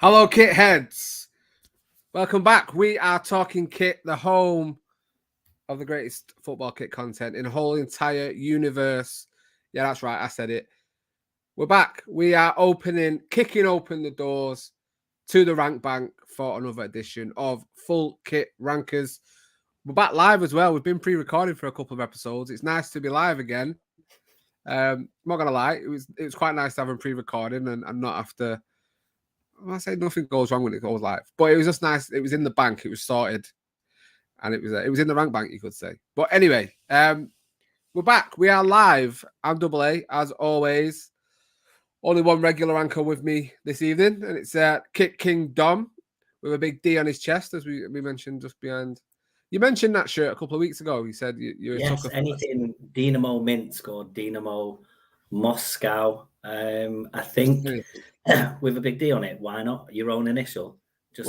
Hello, kit heads. Welcome back. We are talking kit, the home of the greatest football kit content in the whole entire universe. Yeah, that's right. I said it. We're back. We are kicking open the doors to the Rank Bank for another edition of Full Kit Rankers. We're back live as well. We've been pre-recording for a couple of episodes. It's nice to be live again. I'm not gonna lie, it was quite nice to have them pre-recording and not have to. I say nothing goes wrong when it goes live, but it was just nice. It was in the bank. It was sorted, and it was in the Rank Bank, you could say. But anyway, we're back. We are live. I'm Double A as always. Only one regular anchor with me this evening, and it's Kit King Dom with a big D on his chest, as we mentioned just behind. You mentioned that shirt a couple of weeks ago. You said you yes, anything Dynamo Minsk or Dynamo Moscow. I think with a big D on it, why not? Your own initial.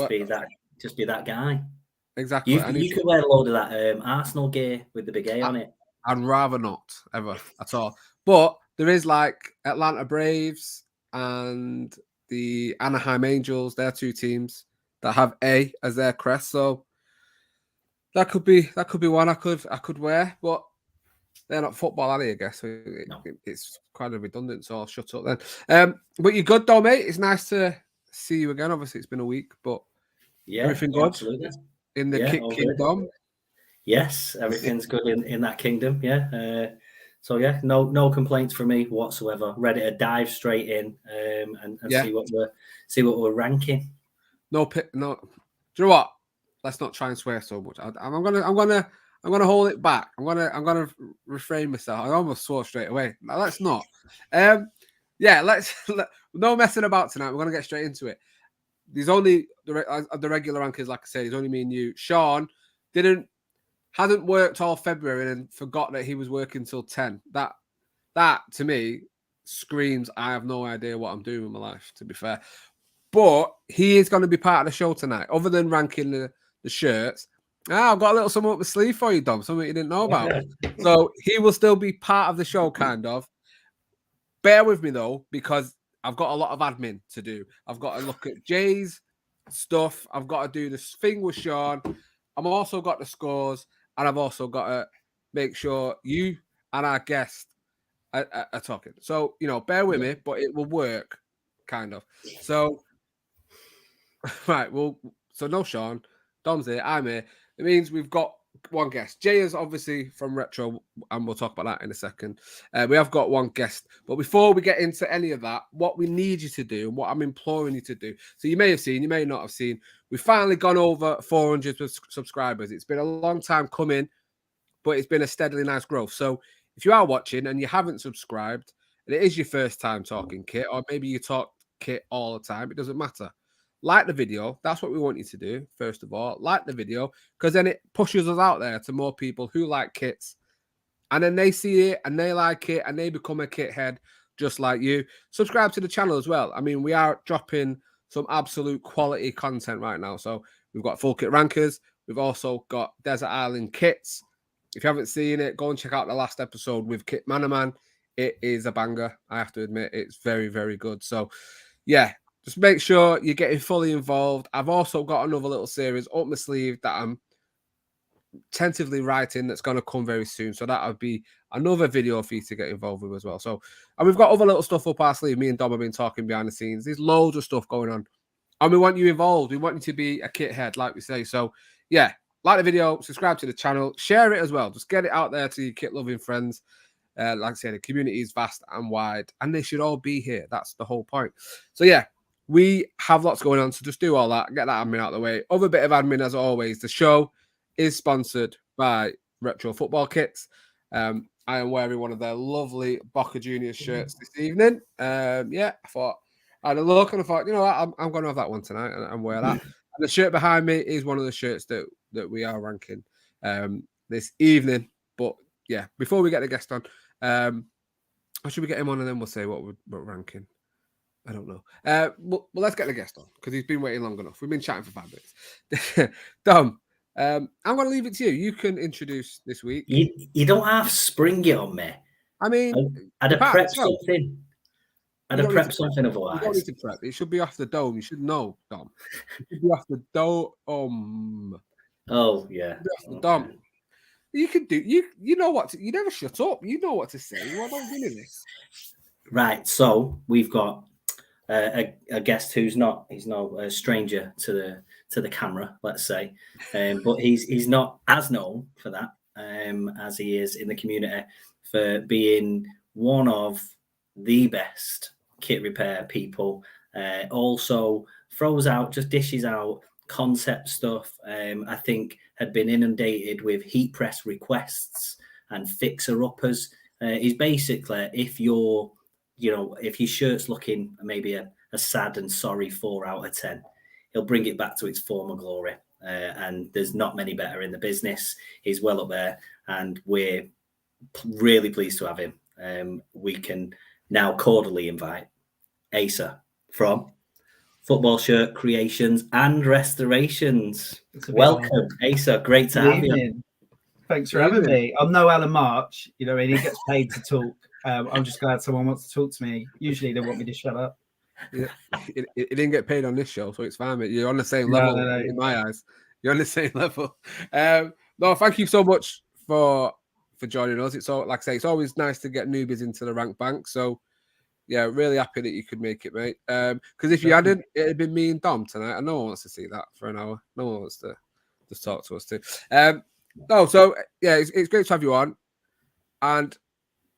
Be that guy. Exactly. You could wear a load of that Arsenal gear with the big A on it. I'd rather not ever at all. But there is like Atlanta Braves and the Anaheim Angels. They're two teams that have A as their crest. So that could be one I could wear, but they're not football, are they? I guess it's kind of redundant. So I'll shut up then. But you're good, though, mate. It's nice to see you again. Obviously, it's been a week, but yeah, everything good absolutely. In the Kit Kingdom. Yes, everything's good in that kingdom. Yeah. So yeah, no complaints from me whatsoever. Ready to dive straight in and see what we're ranking. No. Do you know what? Let's not try and swear so much. I'm gonna hold it back. I'm gonna refrain myself. I almost swore straight away. Now, let's not. No messing about tonight. We're gonna get straight into it. There's only the regular rankers, like I said. There's only me and you. Sean hadn't worked all February and forgot that he was working till 10. That to me screams I have no idea what I'm doing with my life, to be fair. But he is going to be part of the show tonight. Other than ranking the shirts, I've got a little something up the sleeve for you, Dom, something you didn't know about. So he will still be part of the show, kind of. Bear with me, though, because I've got a lot of admin to do. I've got to look at Jay's stuff. I've got to do this thing with Sean. I've also got the scores, and I've also got to make sure you and our guest are talking. So, bear with me, but it will work, kind of. So, right, so no Sean. Dom's here, I'm here. It means we've got one guest. Jay is obviously from Retro, and we'll talk about that in a second. We have got one guest. But before we get into any of that, what we need you to do, and what I'm imploring you to do, so you may have seen, you may not have seen, we've finally gone over 400 subscribers. It's been a long time coming, but it's been a steadily nice growth. So if you are watching and you haven't subscribed, and it is your first time talking kit, or maybe you talk kit all the time, it doesn't matter. Like the video. That's what we want you to do, first of all. Like the video, because then it pushes us out there to more people who like kits. And then they see it, and they like it, and they become a kit head just like you. Subscribe to the channel as well. I mean, we are dropping some absolute quality content right now. So we've got Full Kit Rankers. We've also got Desert Island Kits. If you haven't seen it, go and check out the last episode with Kit Manaman. It is a banger, I have to admit. It's very, very good. So, yeah. Just make sure you're getting fully involved. I've also got another little series up my sleeve that I'm tentatively writing that's going to come very soon. So that'll be another video for you to get involved with as well. So, and we've got other little stuff up our sleeve. Me and Dom have been talking behind the scenes. There's loads of stuff going on. And we want you involved. We want you to be a kit head, like we say. So, yeah, like the video, subscribe to the channel, share it as well. Just get it out there to your kit-loving friends. Like I said, the community is vast and wide, and they should all be here. That's the whole point. So, yeah. We have lots going on, so just do all that. Get that admin out of the way. Other bit of admin, as always, the show is sponsored by Retro Football Kits. I am wearing one of their lovely Boca Juniors shirts this evening. I thought I had a look and I thought, you know what, I'm going to have that one tonight and wear that. And the shirt behind me is one of the shirts that we are ranking this evening. But yeah, before we get the guest on, or should we get him on and then we'll say what we're ranking? I don't know. Well, let's get the guest on because he's been waiting long enough. We've been chatting for 5 minutes. Dom, I'm going to leave it to you. You can introduce this week. You don't have to spring it on me. I mean, I'd have prepped something. I'd have prepped something otherwise. You don't need to prep. It should be off the dome. You should know, Dom. It should be off the dome. Oh yeah. Okay. Dom. You can do. You know what? You never shut up. You know what to say. What am I doing this? Right. So we've got a guest who's not. He's no stranger to the camera, let's say, but he's not as known for that as he is in the community for being one of the best kit repair people. Also dishes out concept stuff. I think had been inundated with heat press requests and fixer uppers. He's basically, if your shirt's looking maybe a sad and sorry 4 out of 10, he'll bring it back to its former glory. And there's not many better in the business. He's well up there, and we're really pleased to have him. We can now cordially invite Asa from Football Shirt Creations and Restorations. Welcome, Asa. Great to have you. Thanks for having me. I'm no Alan March, and he gets paid to talk. I'm just glad someone wants to talk to me. Usually they want me to shut up. Yeah, it didn't get paid on this show, so it's fine, mate. You're on the same level in my eyes. You're on the same level. No, thank you so much for joining us. It's all, like I say, it's always nice to get newbies into the rank bank. So yeah, really happy that you could make it, mate. Because if you hadn't, it'd been me and Dom tonight, and no one wants to see that for an hour. No one wants to just talk to us too. So yeah, it's great to have you on. And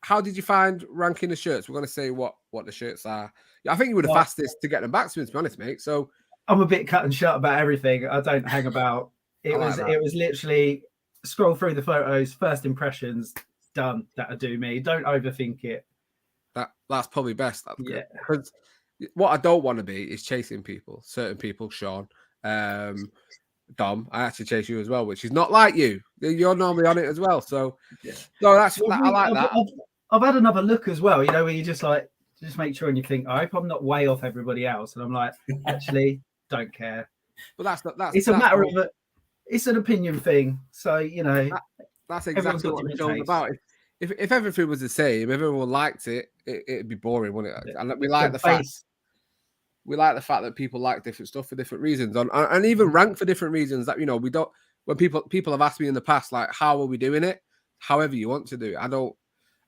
how did you find ranking the shirts? We're going to say what the shirts are. Yeah, I think you were the fastest to get them back to me, to be honest, mate. So I'm a bit cut and shut about everything. I don't hang about. It was literally scroll through the photos, first impressions, done. That'll do me. Don't overthink it. That's probably best. Yeah. Because what I don't want to be is chasing people, certain people, Sean. Dom, I actually chase you as well, which is not like you. You're normally on it as well. So no, I like that. I've had another look as well, where you just make sure and you think, I hope I'm not way off everybody else. And I'm like, actually, don't care. But it's a matter of it's an opinion thing. So, that's exactly what it's all about. If everything was the same, if everyone liked it, it'd be boring, wouldn't it? And we like the fact that people like different stuff for different reasons, and even rank for different reasons. That we don't. When people have asked me in the past, like, how are we doing it? However you want to do it. I don't.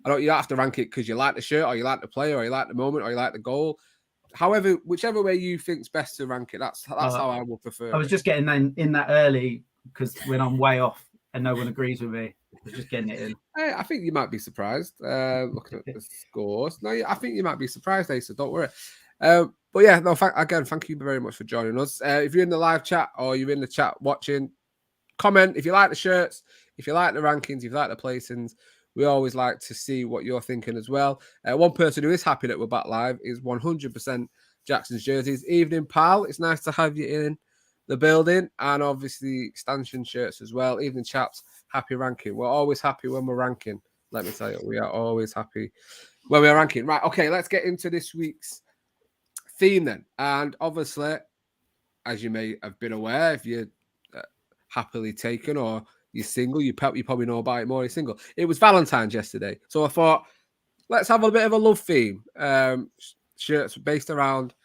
You don't have to rank it because you like the shirt, or you like the player, or you like the moment, or you like the goal. However, whichever way you think's best to rank it, that's how I would prefer. I was just getting in that early because when I'm way off and no one agrees with me, I was just getting it in. I think you might be surprised looking at the scores. No, I think you might be surprised, Asa. Don't worry. But yeah, no. Thank you very much for joining us. If you're in the live chat or you're in the chat watching, comment if you like the shirts, if you like the rankings, if you like the placings. We always like to see what you're thinking as well. One person who is happy that we're back live is 100% Jackson's Jerseys. Evening, pal. It's nice to have you in the building. And obviously, Stanchion shirts as well. Evening, chaps. Happy ranking. We're always happy when we're ranking. Let me tell you, we are always happy when we're ranking. Right, okay, let's get into this week's theme then. And obviously, as you may have been aware, if you're happily taken or you're single, you probably know about it more. You're single. It was Valentines yesterday, so I thought let's have a bit of a love theme. Shirts based around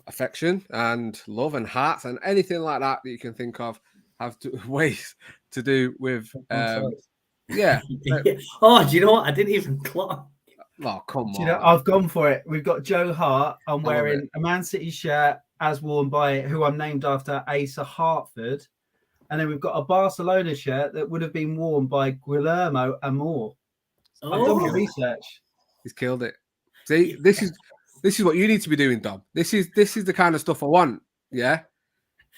affection and love and hearts and anything like that you can think of have ways to do with. Yeah. Oh, do you know what? I didn't even clock. Oh, come on. Do you know, I've gone for it. We've got Joe Hart. I'm wearing a Man City shirt as worn by who I'm named after, Asa Hartford. And then we've got a Barcelona shirt that would have been worn by Guillermo Amor. I've done my research. He's killed it. See, this is what you need to be doing, Dom. This is the kind of stuff I want. Yeah.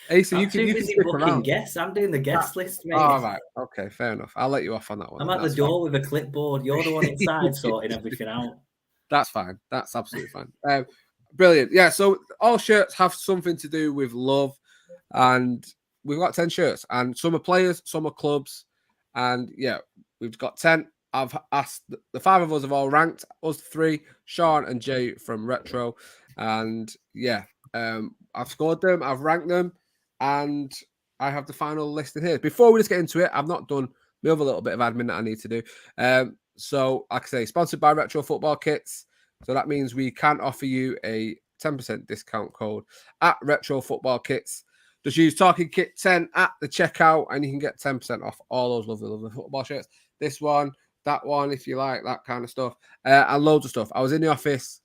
Asa, you can stick around. Guests. I'm doing the guest list, mate. All right. Okay, fair enough. I'll let you off on that one. I'm at the door with a clipboard. You're the one inside sorting everything out. That's fine. That's absolutely fine. Brilliant. Yeah. So all shirts have something to do with love, and we've got 10 shirts, and some are players, some are clubs, and yeah, we've got 10. I've asked the 5 of us have all ranked, us 3, Sean and Jay from Retro, and yeah, I've scored them, I've ranked them, and I have the final list in here. Before we just get into it, I've not done the other little bit of admin that I need to do. So, like I say, sponsored by Retro Football Kits. So that means we can offer you a 10% discount code at Retro Football Kits. Just use Talking Kit 10 at the checkout and you can get 10% off all those lovely football shirts. This one, that one, if you like, that kind of stuff. And loads of stuff. I was in the office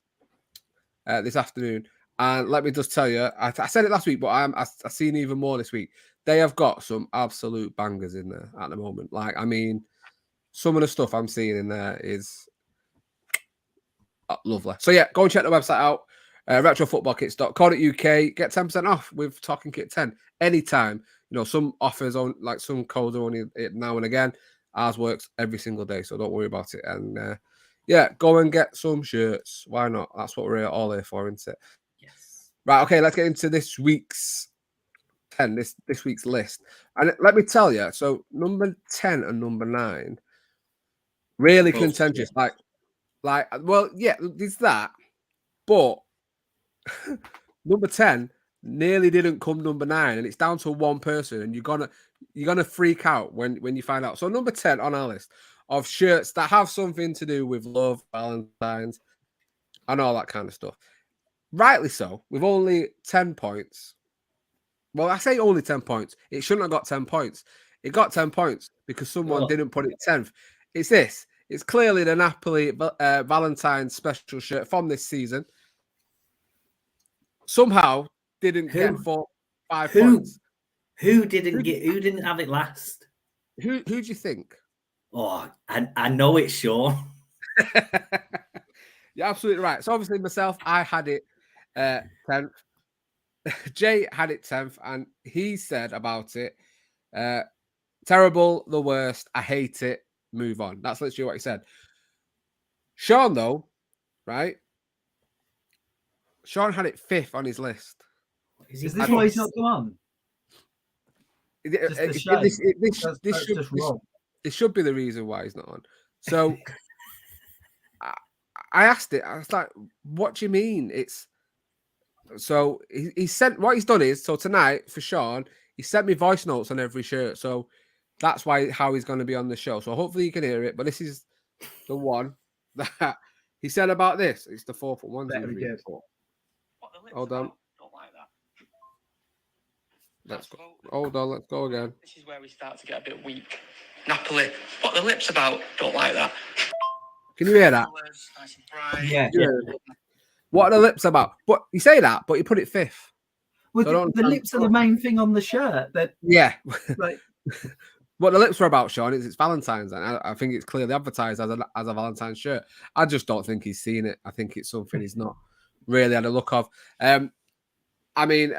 this afternoon, and let me just tell you, I said it last week, but I've seen even more this week. They have got some absolute bangers in there at the moment. Like, I mean, some of the stuff I'm seeing in there is lovely. So yeah, go and check the website out. retrofootballkits.co.uk. Get 10% off with Talking Kit 10 anytime. You know, some offers on, like some codes are only now and again. Ours works every single day, so don't worry about it. And yeah, go and get some shirts. Why not? That's what we're all here for, isn't it? Yes. Right. Okay. Let's get into this week's 10. This week's list, and let me tell you. So number 10 and number 9, really contentious. Like, well, yeah, there's that, but number 10 nearly didn't come number 9, and it's down to one person, and you're gonna freak out when you find out. So number 10 on our list of shirts that have something to do with love, Valentines, and all that kind of stuff. Rightly so, with only 10 points. Well, I say only 10 points. It shouldn't have got 10 points. It got 10 points because someone didn't put it 10th. It's this. It's clearly the Napoli Valentine's special shirt from this season. Somehow didn't get 5 points. Who didn't have it last? Who do you think? Oh, I know it's Sean. You're absolutely right. So obviously myself, I had it 10th. Jay had it 10th, and he said about it, terrible, the worst, I hate it, move on. That's literally what he said. Sean, though, right? Sean had it 5th on his list. Is this why he's not gone? This should be the reason why he's not on. So I asked it. I was like, "What do you mean?" So he sent. What he's done is, so tonight for Sean, he sent me voice notes on every shirt. So that's how he's going to be on the show. So hopefully you can hear it. But this is the one that he said about this. It's the 4th one. Hold on. Don't like that. Let's go. Hold on. Let's go again. This is where we start to get a bit weak. Napoli. What are the lips about? Don't like that. Can you hear that? Nice and bright. Yeah. What are the lips about? But you say that, but you put it 5th. Well, so the lips are the main thing on the shirt. Yeah. Like, what the lips are about, Sean, is it's Valentine's, and I think it's clearly advertised as a Valentine's shirt. I just don't think he's seen it. I think it's something he's not really had a look of. I mean,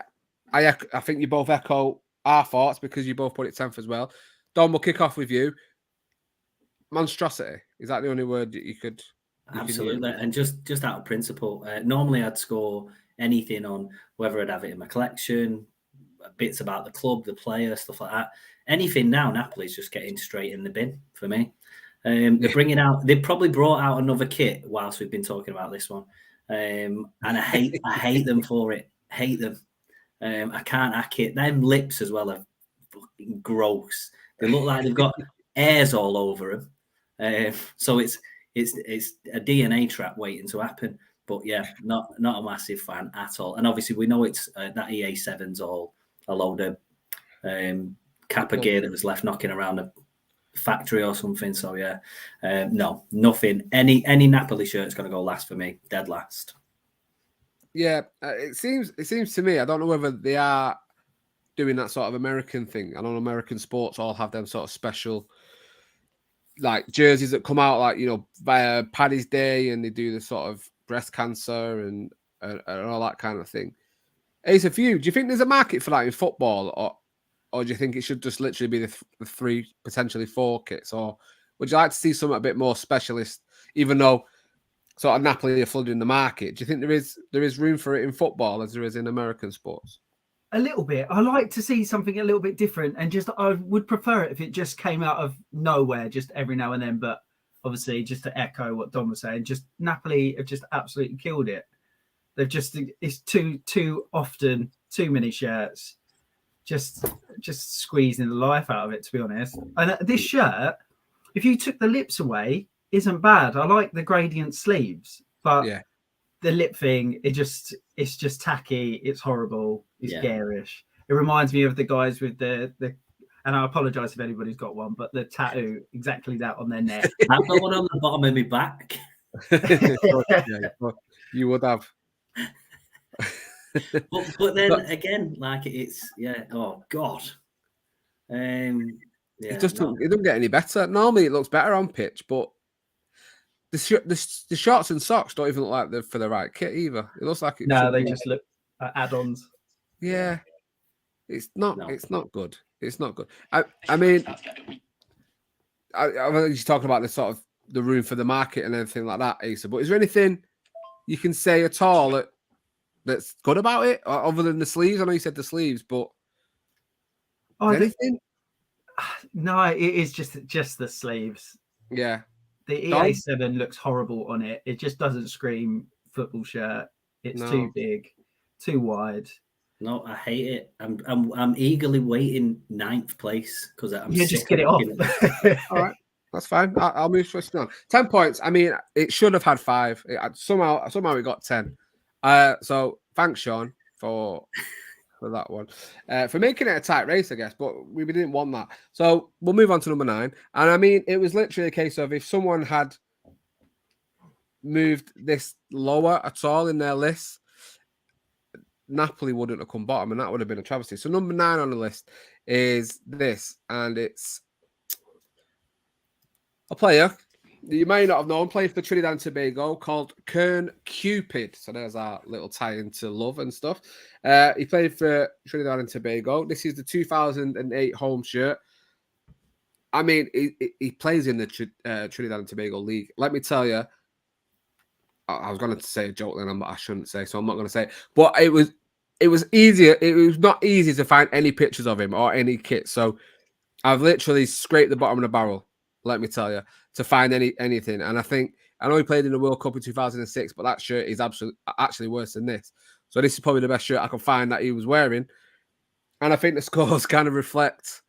I think you both echo our thoughts because you both put it 10th as well. Don, we'll kick off with you. Monstrosity. Is that the only word that you could? Absolutely. And just out of principle, normally I'd score anything on whether I'd have it in my collection, bits about the club, the player, stuff like that. Anything now, Napoli's just getting straight in the bin for me. They're bringing out. They probably brought out another kit whilst we've been talking about this one, and I hate them for it. Hate them. I can't hack it. Them lips as well are fucking gross. They look like they've got hairs all over them. So it's a DNA trap waiting to happen. But yeah, not a massive fan at all. And obviously we know it's that EA7's all a load of Kappa gear that was left knocking around a factory or something. So yeah, no, nothing. Any Napoli shirt is going to go last for me, dead last. Yeah, it seems to me. I don't know whether they are doing that sort of American thing. I know American sports all have them sort of special, like jerseys that come out, like, you know, via Paddy's Day, and they do the sort of breast cancer and all that kind of thing. Ace, a few. Do you think there's a market for that in football, or do you think it should just literally be the 3, potentially 4 kits, or would you like to see something a bit more specialist? Even though sort of Napoli are flooding the market, do you think there is room for it in football as there is in American sports? A little bit. I like to see something a little bit different, and just I would prefer it if it just came out of nowhere, just every now and then. But obviously, just to echo what Don was saying, just Napoli have just absolutely killed it. They've it's too often, too many shirts, just squeezing the life out of it, to be honest. And this shirt, if you took the lips away, isn't bad. I like the gradient sleeves. But Yeah. the lip thing, it's just tacky. It's horrible. It's garish. It reminds me of the guys with the. And I apologise if anybody's got one, but the tattoo exactly that on their neck. I've got one on the bottom of my back. You would have. but then again, like it's oh god. It doesn't get any better. Normally it looks better on pitch, but the shorts and socks don't even look like they're for the right kit either. It looks like they just look add-ons. Yeah. It's not good. It's not good. I mean, I was talking about the sort of the room for the market and everything like that, Asa. But is there anything you can say at all that's good about it, other than the sleeves? I know you said the sleeves, but anything? No, it is just the sleeves. Yeah. The EA7 looks horrible on it. It just doesn't scream football shirt. It's too big, too wide. No, I hate it. I'm eagerly waiting 9th place because I'm just get it off. All right, that's fine. I'll move swiftly on. 10 points. I mean, it should have had 5. Somehow it got 10. So thanks, Sean, for that one, for making it a tight race, I guess. But we didn't want that. So we'll move on to number 9. And I mean, it was literally a case of if someone had moved this lower at all in their list, Napoli wouldn't have come bottom, and that would have been a travesty. So number 9 on the list is this, and it's a player that you may not have known, played for Trinidad and Tobago, called Kern Cupid. So there's our little tie into love and stuff. He played for Trinidad and Tobago. This is the 2008 home shirt. I mean, he plays in the Trinidad and Tobago League. Let me tell you, I was going to say a joke then, but I shouldn't say, so I'm not going to say it. But it was easier. It was not easy to find any pictures of him or any kit. So I've literally scraped the bottom of the barrel, let me tell you, to find anything. And I know he played in the World Cup in 2006, but that shirt is actually worse than this. So this is probably the best shirt I can find that he was wearing. And I think the scores kind of reflect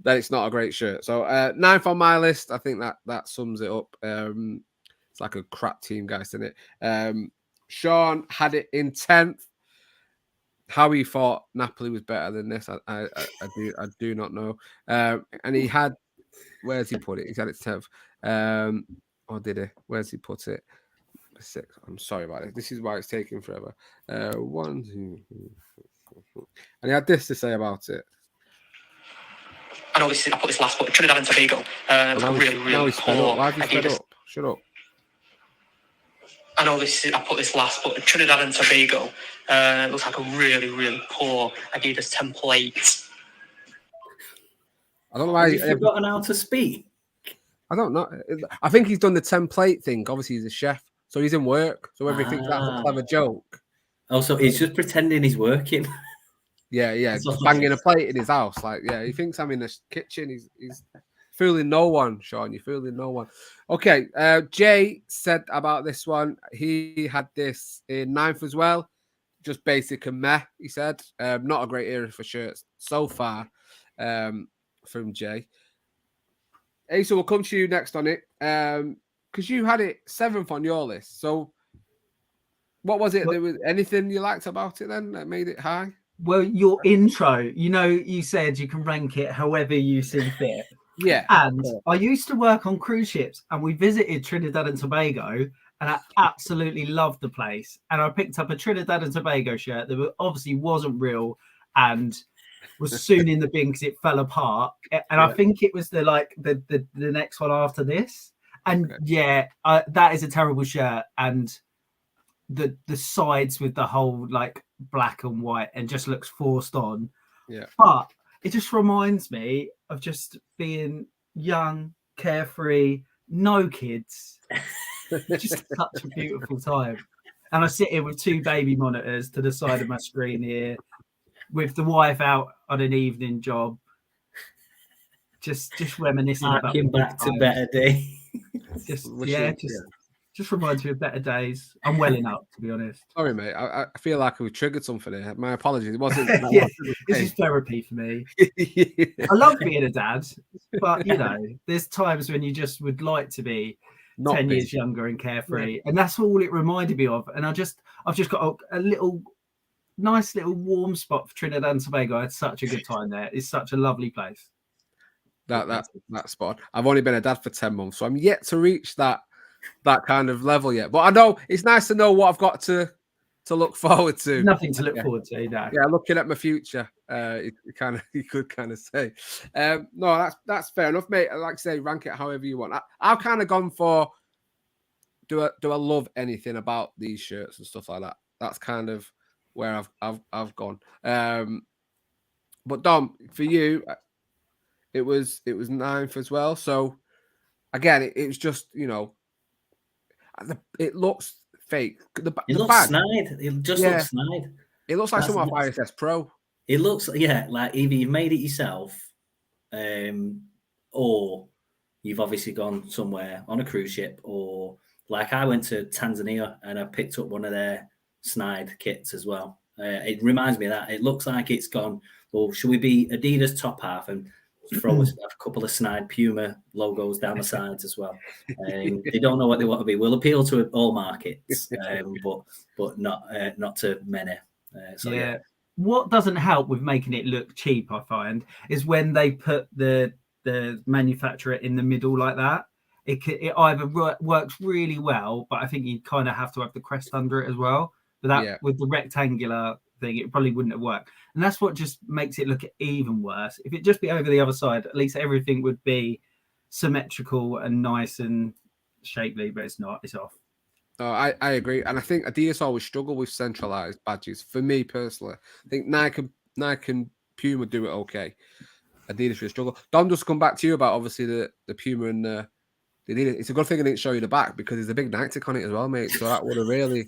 that it's not a great shirt. So 9th on my list. I think that sums it up. It's like a crap team, guys, isn't it? Sean had it in 10th. How he thought Napoli was better than this, I do not know. And he had, where's he put it? He's had it 10th. Or did he? Where's he put it? 6. I'm sorry about it. This is why it's taking forever. 1, 2, 3, 4, 5. And he had this to say about it. I know I put this last, but Trinidad and Tobago really poor. Why have you fed up? Shut up. I know I put this last, but Trinidad and Tobago looks like a really poor Adidas template. I don't know why he's forgotten how to speak. I don't know. I think he's done the template thing. Obviously, he's a chef, so he's in work. So everything's that's a clever joke. Also, he's just pretending he's working. Yeah, just banging a plate in his house. Like, yeah, he thinks I'm in the kitchen. He's fooling no one, Sean. You're fooling no one. Okay, Jay said about this one. He had this in 9th as well. Just basic and meh, he said. Not a great era for shirts so far from Jay. Asa, we'll come to you next on it. Because you had it 7th on your list. So what was it? There was anything you liked about it then that made it high? Well, your intro, you said you can rank it however you see fit. Yeah. And I used to work on cruise ships and we visited Trinidad and Tobago and I absolutely loved the place. And I picked up a Trinidad and Tobago shirt that obviously wasn't real and was soon in the bin because it fell apart. And I think it was the next one after this. And that is a terrible shirt. And the sides with the whole like black and white and just looks forced on. Yeah. But it just reminds me of just being young, carefree, no kids. Just such a beautiful time. And I sit here with 2 baby monitors to the side of my screen here, with the wife out on an evening job. Just reminiscing about back to better days. Just reminds me of better days. I'm welling up, to be honest. Sorry, mate. I feel like we triggered something here. My apologies. It wasn't. This is therapy for me. I love being a dad, but there's times when you just would like to be Not 10 big. years younger and carefree. And that's all it reminded me of. And I've just got a little nice little warm spot for Trinidad and Tobago. I had such a good time there. It's such a lovely place. That's spot on. I've only been a dad for 10 months, so I'm yet to reach that kind of level yet. But I know it's nice to know what I've got to look forward to. Nothing to look forward to, no. Yeah, looking at my future, you could kind of say. No, that's fair enough, mate. Like I say, rank it however you want. I've kind of gone for do I love anything about these shirts and stuff like that. That's kind of where I've gone. But Dom, for you, it was 9th as well. So again, it was just, you know, it looks fake. The looks bag, snide. It just looks snide. It looks like something off ISS Pro. It looks, like either you've made it yourself, or you've obviously gone somewhere on a cruise ship, or like I went to Tanzania and I picked up one of their snide kits as well. It reminds me of that. It looks like it's gone, well, should we be Adidas top half and throw a couple of snide Puma logos down the sides as well? They don't know what they want to be. We'll appeal to all markets, but not to many. What doesn't help with making it look cheap, I find, is when they put the manufacturer in the middle like that. It either works really well, but I think you kind of have to have the crest under it as well. But with the rectangular thing, it probably wouldn't have worked. And that's what just makes it look even worse. If it just be over the other side, at least everything would be symmetrical and nice and shapely, but it's not. It's off. Oh, I agree. And I think Adidas always struggle with centralized badges. For me personally, I think Nike and Puma do it okay. Adidas really struggle. Dom, just come back to you about obviously the Puma and the Adidas. It's a good thing I didn't show you the back because there's a big Nike on it as well, mate. So that would have really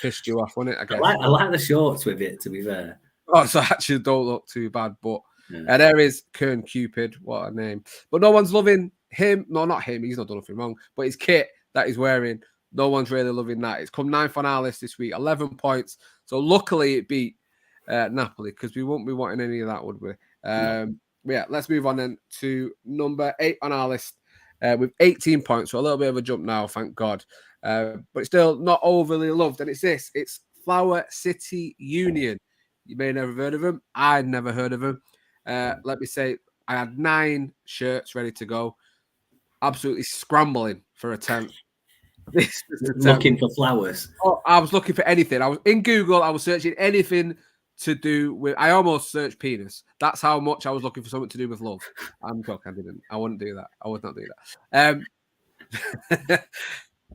pissed you off, wouldn't it? I guess. I like the shorts with it, to be fair. Oh, so actually don't look too bad. But there is Kern Cupid. What a name. But no one's loving him. No, not him. He's not done nothing wrong. But his kit that he's wearing, no one's really loving that. It's come 9th on our list this week, 11 points. So luckily it beat Napoli because we wouldn't be wanting any of that, would we? Yeah, let's move on then to number 8 on our list with 18 points. So a little bit of a jump now, thank God. But still not overly loved. And it's this. It's Flower City Union. You may never have heard of them. I'd never heard of them. Let me say, I had 9 shirts ready to go. Absolutely scrambling for a 10th. Looking for flowers. Oh, I was looking for anything. I was in Google. I was searching anything to do with. I almost searched penis. That's how much I was looking for something to do with love. I'm joking. I didn't. I wouldn't do that. I would not do that.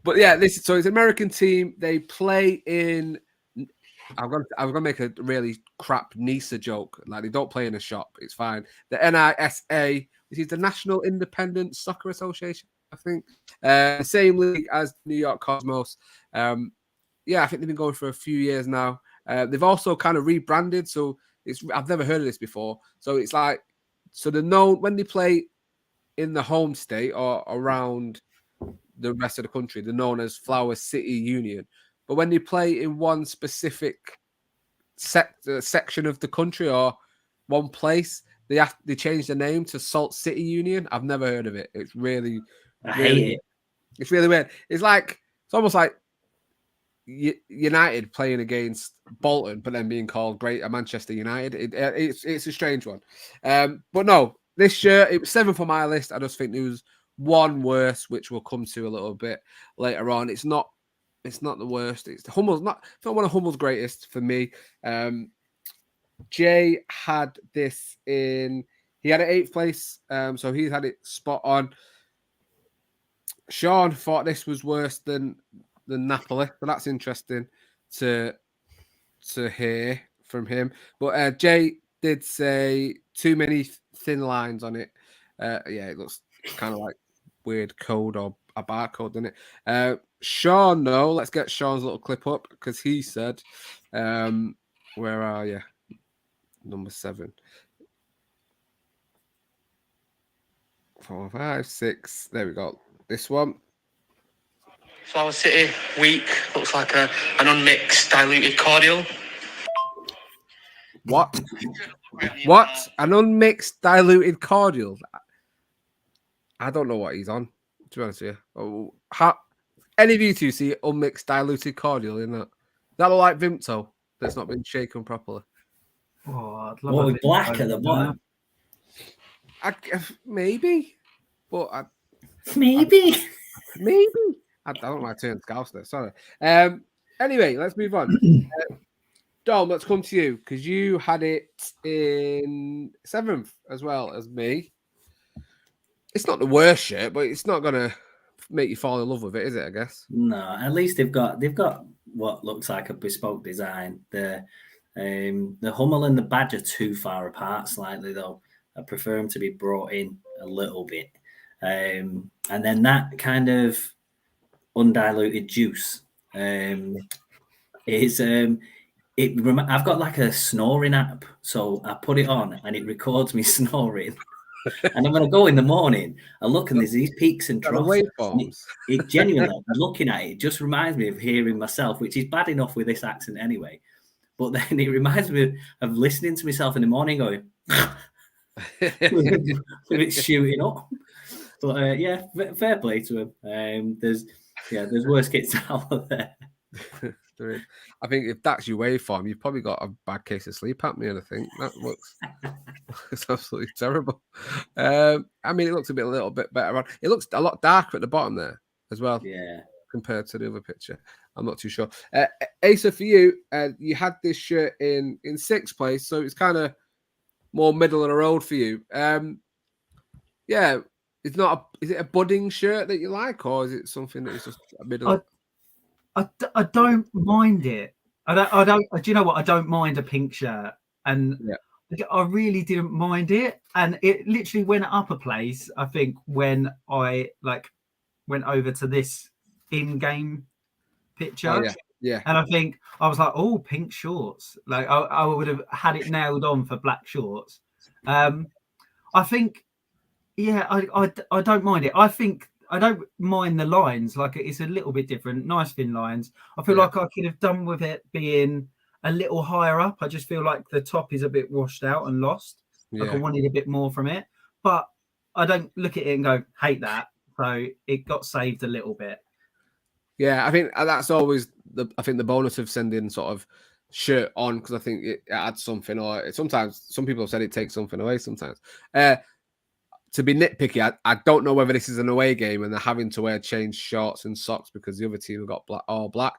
But yeah, so it's an American team. They play in. I'm gonna make a really crap NISA joke. Like they don't play in a shop. It's fine. The NISA, which is the National Independent Soccer Association, I think. Same league as New York Cosmos. I think they've been going for a few years now. They've also kind of rebranded. So I've never heard of this before. So it's like, so they're known when they play in the home state or around the rest of the country, they're known as Flower City Union. But when they play in one specific section of the country or one place, they change the name to Salt City Union. I've never heard of it. It's really, I hate it. It's really weird. It's almost like United playing against Bolton, but then being called Greater Manchester United. It's a strange one. But no, this shirt, it was 7th on my list. I just think there was one worse, which we'll come to a little bit later on. It's not the worst. It's Hummel's not one of Hummel's greatest for me. Jay had this in. He had it 8th place, so he had it spot on. Sean thought this was worse than Napoli, so that's interesting to hear from him. But Jay did say too many thin lines on it. It looks kind of like weird code or a barcode, doesn't it? Sean, no, let's get Sean's little clip up because he said, where are you? Number 7. 4, 5, 6. There we go. This one. Flower City, weak, looks like an unmixed, diluted cordial. What? What? An unmixed, diluted cordial? I don't know what he's on. To be honest with you, any of you two see unmixed diluted cordial in that? That look like Vimto that's not been shaken properly. Oh, I'd love What a with bit black of at the bottom? Maybe, but Maybe. I don't like turning scouse there. Sorry. Anyway, let's move on. Dom, let's come to you because you had it in 7th as well as me. It's not the worst shirt, but it's not gonna make you fall in love with it, is it? I guess. No, at least they've got what looks like a bespoke design. The Hummel and the Badge are too far apart slightly, though. I prefer them to be brought in a little bit. And then that kind of undiluted juice is I've got like a snoring app, so I put it on and it records me snoring. And I'm gonna go in the morning. I look and there's these peaks and troughs. Waveforms. It genuinely, looking at it, just reminds me of hearing myself, which is bad enough with this accent anyway. But then it reminds me of listening to myself in the morning going, with it shooting up. But yeah, fair play to him. There's worse kits out there. I think if that's your waveform, you've probably got a bad case of sleep apnea. I think that looks it's absolutely terrible. I mean, it looks a little bit better on. It looks a lot darker at the bottom there as well. Yeah, compared to the other picture. I'm not too sure. Asa, for you, you had this shirt in 6th place, so it's kind of more middle of the road for you. Yeah, it's not. Is it a budding shirt that you like, or is it something that is just a middle? I don't mind it. I don't. Do you know what? I don't mind a pink shirt, and I really didn't mind it. And it literally went up a place. I think when I went over to this in-game picture. Oh, yeah. And I think I was like, oh, pink shorts. Like I would have had it nailed on for black shorts. I think, yeah, I don't mind it. I think I don't mind the lines. Like it's a little bit different, nice thin lines. I feel like I could have done with it being a little higher up. I just feel like the top is a bit washed out and lost. Like I wanted a bit more from it, but I don't look at it and go, hate that. So it got saved a little bit. Yeah, I think that's always the bonus of sending sort of shirt on, because I think it adds something, or sometimes some people have said it takes something away sometimes. To be nitpicky, I don't know whether this is an away game and they're having to change shorts and socks because the other team have got all black.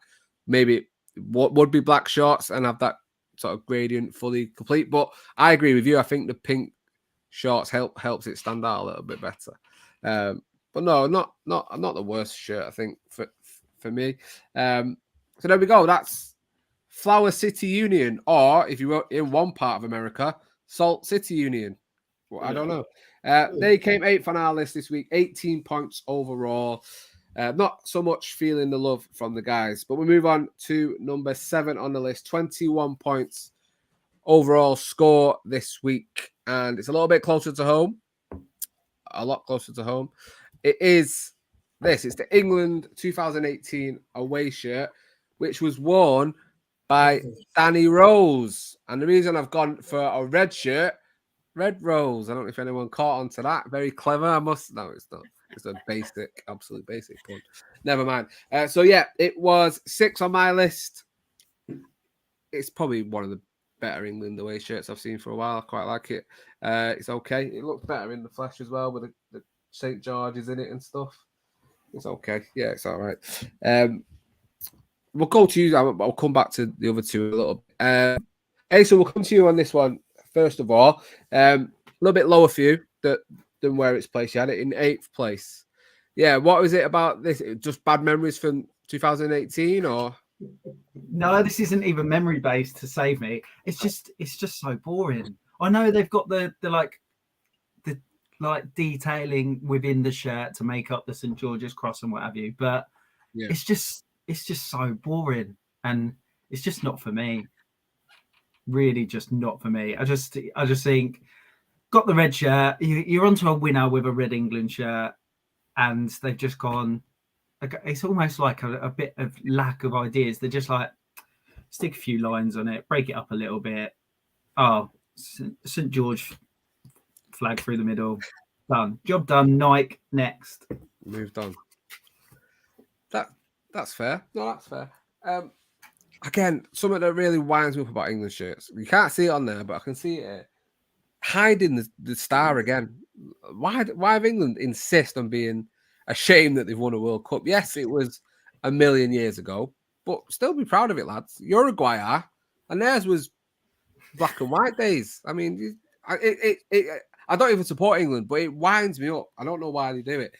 Maybe what would be black shorts and have that sort of gradient fully complete. But I agree with you. I think the pink shorts helps it stand out a little bit better. But no, not the worst shirt, I think, for me. So there we go. That's Flower City Union, or if you were in one part of America, Salt City Union. Well, I don't know. They came 8th on our list this week, 18 points overall. Not so much feeling the love from the guys, but we move on to number 7 on the list, 21 points overall score this week. And it's a little bit closer to home. A lot closer to home. It is this. It's the England 2018 away shirt, which was worn by Danny Rose. And the reason I've gone for a red shirt, Red Rose. I don't know if anyone caught on to that. Very clever. No, it's not. It's a basic, absolute basic pun. Never mind. So yeah, it was 6 on my list. It's probably one of the better England away shirts I've seen for a while. I quite like it. It's okay. It looks better in the flesh as well with the St. George's in it and stuff. It's okay. Yeah, it's all right. We'll go to you. I'll come back to the other two a little bit. So we'll come to you on this one. First of all, a little bit lower for you than where it's placed. You had it in 8th place. Yeah, what was it about this? Just bad memories from 2018, or? No, this isn't even memory based to save me. It's just so boring. I know they've got the detailing within the shirt to make up the St. George's cross and what have you, but it's just so boring, and it's just not for me. Really just not for me. I just think, got the red shirt, you're onto a winner with a red England shirt, and they've just gone, it's almost like a bit of lack of ideas. They're just like, stick a few lines on it, break it up a little bit. Oh, St. George flag through the middle, done, job done. Nike, next. moved on. That's fair. No, that's fair. Again, something that really winds me up about England shirts. You can't see it on there, but I can see it here. Hiding the star again. Why have England insist on being ashamed that they've won a World Cup? Yes, it was a million years ago, but still be proud of it, lads. Uruguay are, and theirs was black and white days. I mean, I don't even support England, but it winds me up. I don't know why they do it.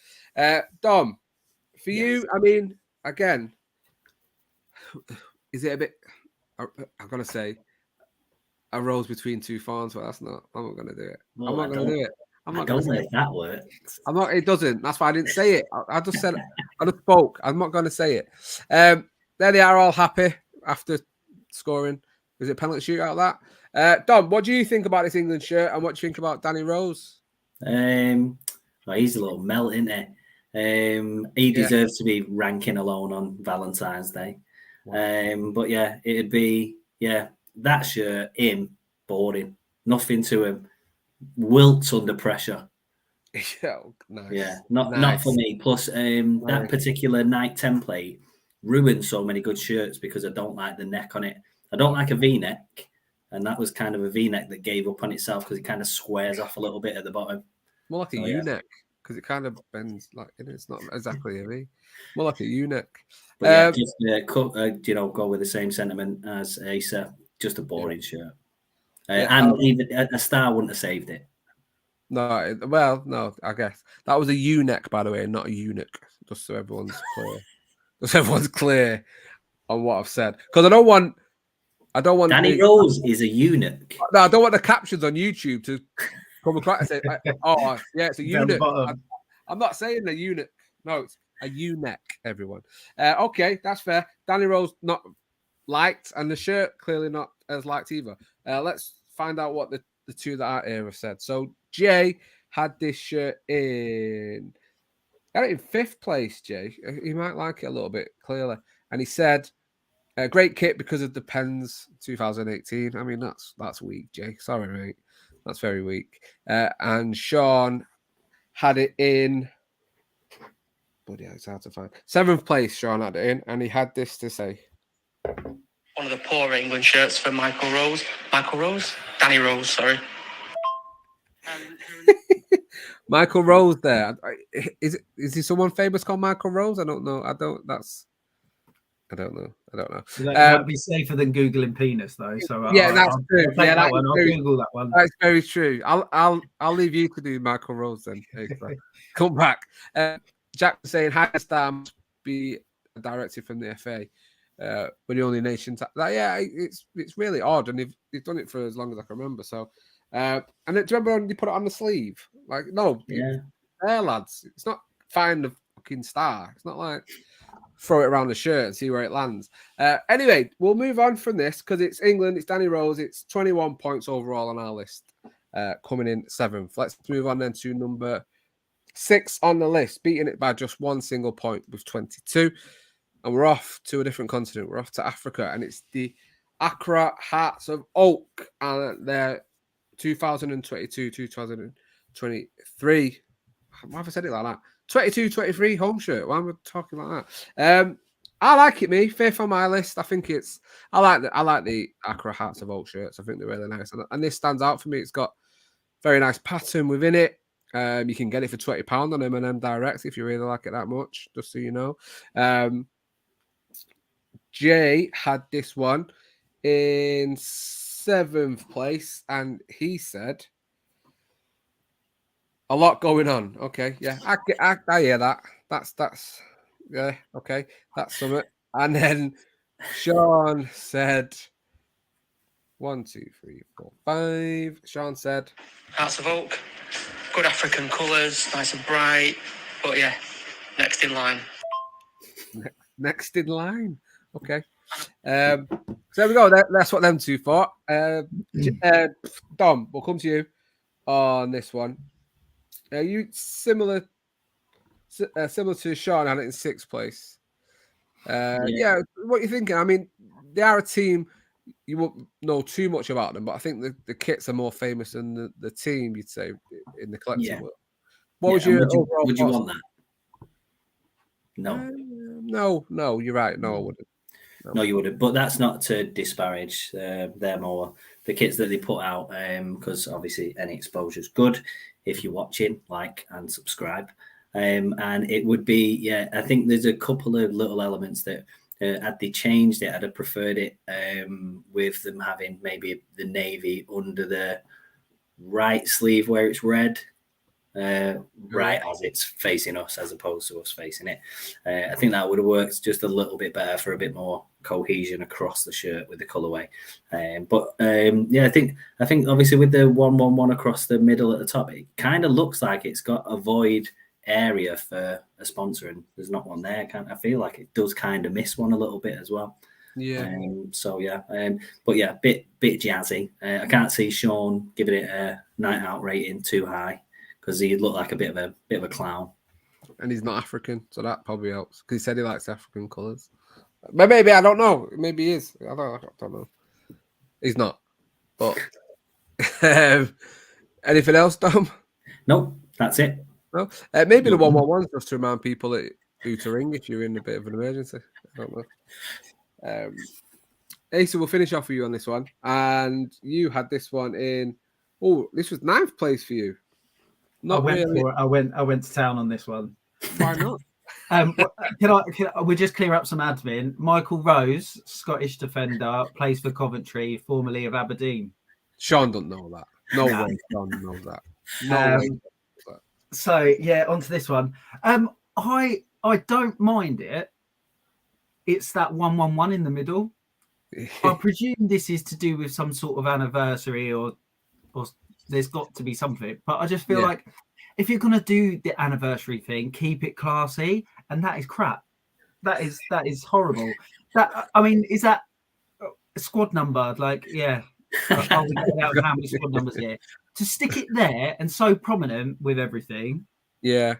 Dom, for you, I mean, again, is it a bit? I'm gonna say a rose between two thorns, but that's not. I'm not gonna do it. Well, I'm not gonna do it. I'm not gonna know say if that works. I'm not. It doesn't. That's why I didn't say it. I just said. I just spoke. I'm not gonna say it. There they are, all happy after scoring. Was it penalty shootout? That Dom, what do you think about this England shirt, and what do you think about Danny Rose? Well, he's a little melt, isn't he? He deserves to be ranking alone on Valentine's Day. Wow. But yeah, it'd be that shirt, him, boring, nothing to him, wilts under pressure. Nice. Yeah, not for me. Plus, that particular Nike template ruined so many good shirts because I don't like the neck on it. I don't like a V-neck, and that was kind of a V-neck that gave up on itself because it kind of squares off a little bit at the bottom. More like a U-neck because it kind of bends like it's not exactly a V. More like a U-neck. But just go with the same sentiment as Asa. Just a boring shirt, and even a star wouldn't have saved it. No, well, no, I guess that was a U-neck, by the way, not a eunuch. Just so everyone's clear. Just so everyone's clear on what I've said, because I don't want. Danny Rose is a eunuch. No, I don't want the captions on YouTube to come across and say, "Oh, yeah, it's a eunuch." I'm not saying a eunuch. No, it's a eunuch. Everyone. Okay, that's fair. Danny Rose not liked, and the shirt clearly not as liked either. Let's find out what the two that are here have said. So Jay had this shirt in. Got it in 5th place, Jay. He might like it a little bit, clearly. And he said, great kit because of the Pens 2018. I mean, that's weak, Jay. Sorry, mate. That's very weak. And Sean had it in... Bloody hell, it's hard to find. 7th place, Sean had it in. And he had this to say. One of the poorer England shirts for Michael Rose. Danny Rose, sorry. Michael Rose there. Is he someone famous called Michael Rose? I don't know. I don't know. That'd be safer than Googling penis, though. So that's true. I'll Google that one. That's very true. I'll leave you to do Michael Rose then. Come back. Jack was saying high star must be directed from the FA. But the only nation it's really odd, and they've done it for as long as I can remember. So and do you remember when they put it on the sleeve? Like, no, there, lads. It's not find the fucking star. It's not like throw it around the shirt and see where it lands. Anyway, we'll move on from this because it's England, it's Danny Rose, it's 21 points overall on our list, coming in 7th. Let's move on then to number 6 on the list, beating it by just 1 single point with 22. And we're off to a different continent. We're off to Africa, and it's the Accra Hearts of Oak, and their 2022-2023. Why have I said it like that? 22-23 home shirt. Why am I talking like that? I like it, me. 5th on my list. I think I like the Accra Hearts of Oak shirts. I think they're really nice, and this stands out for me. It's got very nice pattern within it. You can get it for £20 on M&M Direct if you really like it that much. Just so you know. Jay had this one in 7th place, and he said a lot going on. Okay, yeah, I hear that. That's yeah, okay, that's something. And then Sean said 1, 2, 3, 4, 5. Sean said Hearts of Oak, good African colours, nice and bright, but yeah, next in line. Next in line. Okay. So there we go. That's what them two thought. Dom, we'll come to you on this one. Are you similar to Sean had it in 6th place? Yeah. What are you thinking? I mean, they are a team you won't know too much about them, but I think the kits are more famous than the team, you'd say, in the collective world. What was your overall would you want that? No. No, you're right. No, I wouldn't. No, you wouldn't. But that's not to disparage them or the kits that they put out, because obviously any exposure is good if you're watching, like and subscribe. And it would be, I think there's a couple of little elements that had they changed it, I'd have preferred it with them having maybe the navy under the right sleeve where it's red. Right as it's facing us as opposed to us facing it. I think that would have worked just a little bit better for a bit more cohesion across the shirt with the colorway. I think obviously with the 111 across the middle at the top, it kind of looks like it's got a void area for a sponsor, and there's not one there. I feel like it does kind of miss one a little bit as well. Yeah. Bit jazzy. I can't see Sean giving it a night out rating too high, because he looked like a bit of a clown, and he's not African, so that probably helps. Because he said he likes African colours, but maybe I don't know. Maybe he is. I don't know. He's not. But anything else, Dom? Nope, that's it. No, maybe the 111 just to remind people who to ring if you're in a bit of an emergency. I don't know. Asa, we'll finish off with you on this one, and you had this one in. Oh, this was 9th place for you. Not really. I went to town on this one. Why not? We just clear up some admin? Michael Rose, Scottish defender, plays for Coventry, formerly of Aberdeen. Sean doesn't know that. No way Sean knows that. No way. So yeah, onto this one. I don't mind it. It's that 111 in the middle. I presume this is to do with some sort of anniversary or there's got to be something, but I just feel like if you're going to do the anniversary thing, keep it classy, and that is crap. That is horrible. Is that a squad number? Like, yeah, how many squad numbers here? To stick it there and so prominent with everything. Yeah,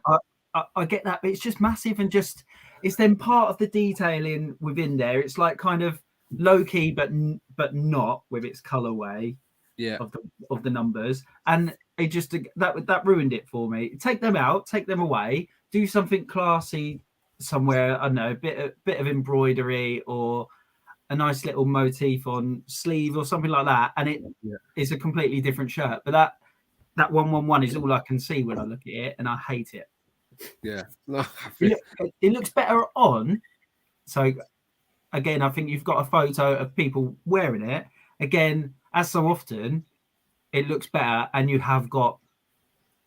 I get that, but it's just massive and just it's then part of the detailing within there. It's like kind of low key, but not with its colorway. Yeah, of the numbers, and it just that ruined it for me. Take them out, take them away, do something classy somewhere. I don't know, a bit of embroidery or a nice little motif on sleeve or something like that, and it is a completely different shirt. But that 111 is all I can see when I look at it, and I hate it. Yeah, no, it looks better on. So again, I think you've got a photo of people wearing it. Again, as so often, it looks better, and you have got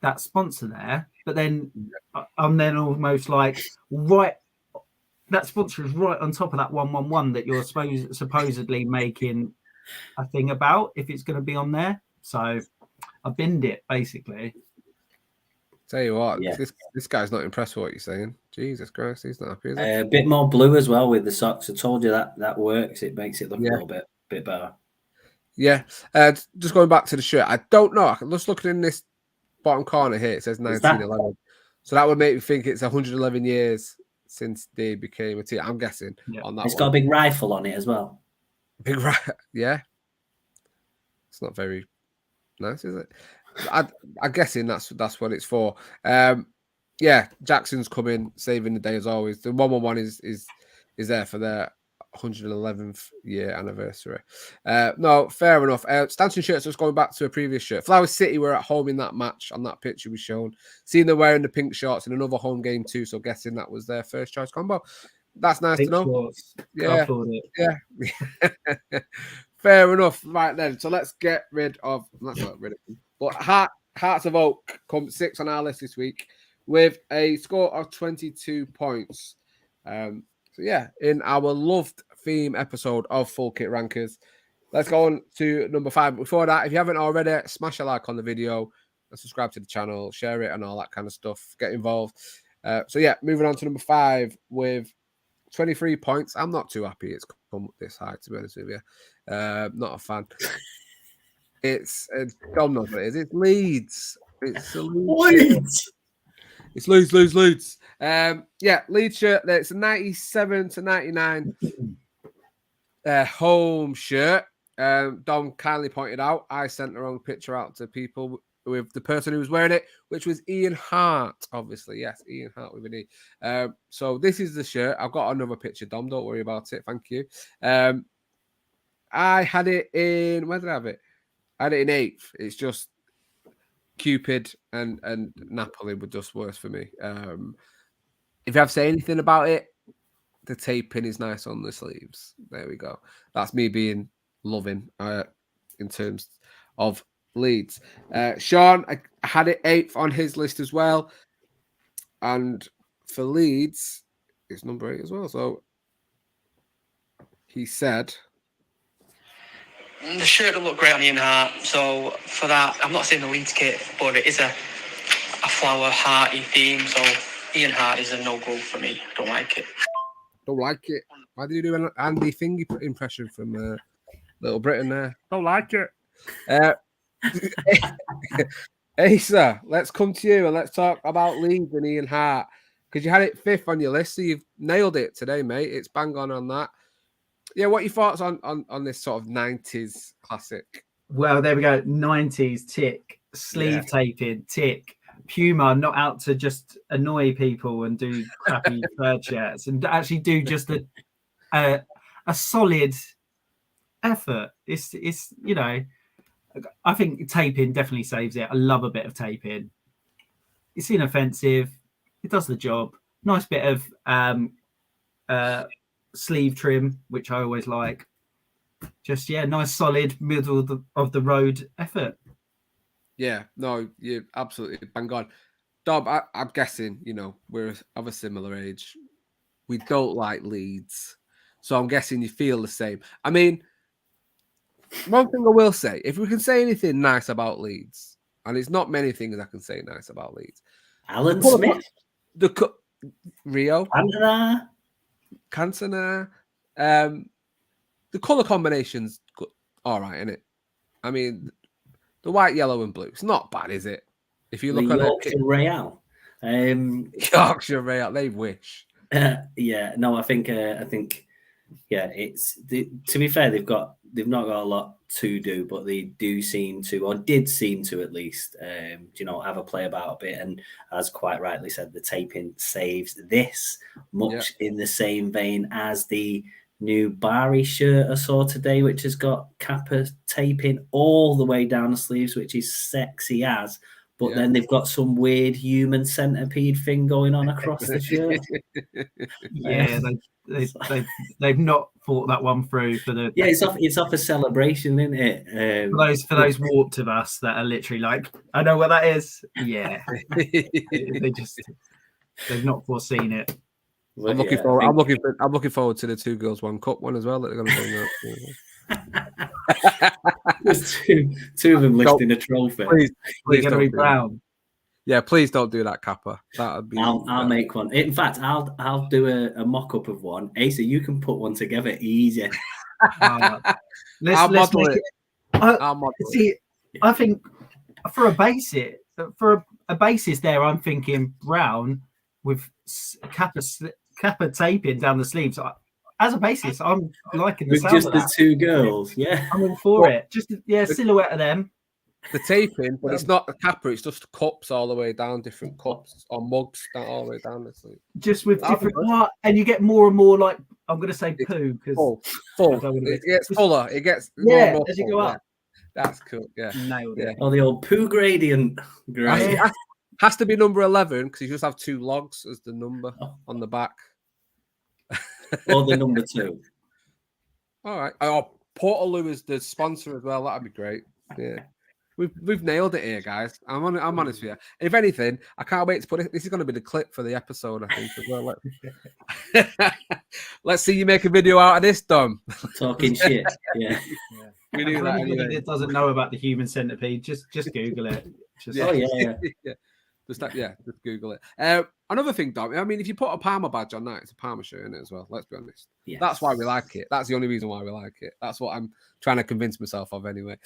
that sponsor there. But then I'm then almost like, right, that sponsor is right on top of that 111 that you're supposedly making a thing about if it's going to be on there. So I binned it basically. Tell you what, this guy's not impressed with what you're saying. Jesus Christ, he's not happy, is he? A bit more blue as well with the socks. I told you that works. It makes it look a little bit better. Yeah, just going back to the shirt, I don't know. I'm just looking in this bottom corner here. It says 1911, so that would make me think it's 111 years since they became a team. I'm guessing on that. It's got a big rifle on it as well. Big rifle, yeah. It's not very nice, is it? I'm guessing that's what it's for. Jackson's coming, saving the day as always. The 111 is there for their 111th year anniversary. No, fair enough. Stanton shirts, just going back to a previous shirt. Flower City were at home in that match on that picture we shown. Seeing them wearing the pink shorts in another home game too, so guessing that was their first choice combo. That's nice to know. Shorts. Yeah. Fair enough. Right then, so let's get rid of that's not rid of them. But Hearts of Oak come 6th on our list this week with a score of 22 points. In our loved theme episode of Full Kit Rankers, let's go on to number 5. Before that, if you haven't already, smash a like on the video and subscribe to the channel, share it and all that kind of stuff. Get involved. Moving on to number 5 with 23 points. I'm not too happy it's come this high, to be honest with you. Not a fan. It's Dom knows what it is. It's Leeds. It's Leeds. It's Leeds. Leeds shirt. It's a 97 to 99 home shirt. Dom kindly pointed out I sent the wrong picture out to people with the person who was wearing it, which was Ian Hart. Obviously, yes, Ian Hart with an E. So this is the shirt. I've got another picture, Dom. Don't worry about it. Thank you. I had it in. Where did I have it? I had it in 8th. It's just Cupid and Napoli were just worse for me. If you have to say anything about it, the taping is nice on the sleeves. There we go. That's me being loving in terms of Leeds. Sean, I had it 8th on his list as well. And for Leeds, it's number 8 as well. So he said... The shirt will look great on Ian Hart. So for that, I'm not saying the Leeds kit, but it is a flower hearty theme. So Ian Hart is a no-go for me. Don't like it. Don't like it. Why did you do an Andy Thingy impression from Little Britain there? Don't like it. Asa, let's come to you and let's talk about Leeds and Ian Hart. Because you had it 5th on your list, so you've nailed it today, mate. It's bang on that. Yeah, what are your thoughts on this sort of 90s classic? Well, there we go. 90s, tick. Sleeve taping, tick. Puma, not out to just annoy people and do crappy third shirts, and actually do just a solid effort. It's you know, I think taping definitely saves it. I love a bit of taping. It's inoffensive. It does the job. Nice bit of sleeve trim, which I always like. Just nice solid middle of the road effort. Yeah, no, you're absolutely bang on. Dob, I'm guessing, we're of a similar age. We don't like Leeds. So I'm guessing you feel the same. I mean, one thing I will say, if we can say anything nice about Leeds, and it's not many things I can say nice about Leeds. Alan Smith. Rio. Cantona. The colour combination's good. All right, isn't it? I mean, the white, yellow, and blue. It's not bad, is it? If you look at Yorkshire Real. Yorkshire Real, they wish. No, I think it's to be fair, they've not got a lot to do, but they do seem to, or did seem to at least, have a play about a bit. And as quite rightly said, the taping saves this, much in the same vein as the new Bari shirt I saw today, which has got Kappa taping all the way down the sleeves, which is sexy as. But then they've got some weird human centipede thing going on across the shirt. Yeah, they've not thought that one through for the. Yeah, it's off a celebration, isn't it? For those warped of us that are literally like, I know what that is. Yeah, they've not foreseen it. I'm looking forward to the 2 Girls 1 Cup one as well that they're going to bring out. There's two of them lifting a trophy. Please don't be brown. Yeah, please don't do that, Kappa. That'd be. I'll make one. In fact, I'll do a mock up of one. Asa, you can put one together easy. I'll model it. See, I think for a basis there, I'm thinking brown with Kappa taping down the sleeves. As a basis, I'm liking the sound just of the that. 2 girls. Yeah, I'm all for it. Just silhouette of them. The taping, but it's not the Kappa. It's just cups all the way down, different cups or mugs all the way down the sleeve. Just with different and you get more and more like I'm going to say poo because full. It gets fuller. It gets more and more as you go up. That's cool. Yeah, nailed it. Oh, the old poo gradient. Great. Has to be number 11 because you just have 2 logs as the number on the back. Or the number 2. All right. Oh, Portaloo is the sponsor as well. That'd be great. Yeah. We've nailed it here, guys. I'm honest with you. If anything, I can't wait to put it. This is going to be the clip for the episode, I think, as well. Let's see you make a video out of this, Dom. Talking shit. Yeah. We do that anyway. That doesn't know about the human centipede, just Google it. Just Google it. Another thing, Dom. I mean, if you put a Parma badge on that, it's a Parma shirt in it as well. Let's be honest. Yes. That's why we like it. That's the only reason why we like it. That's what I'm trying to convince myself of anyway.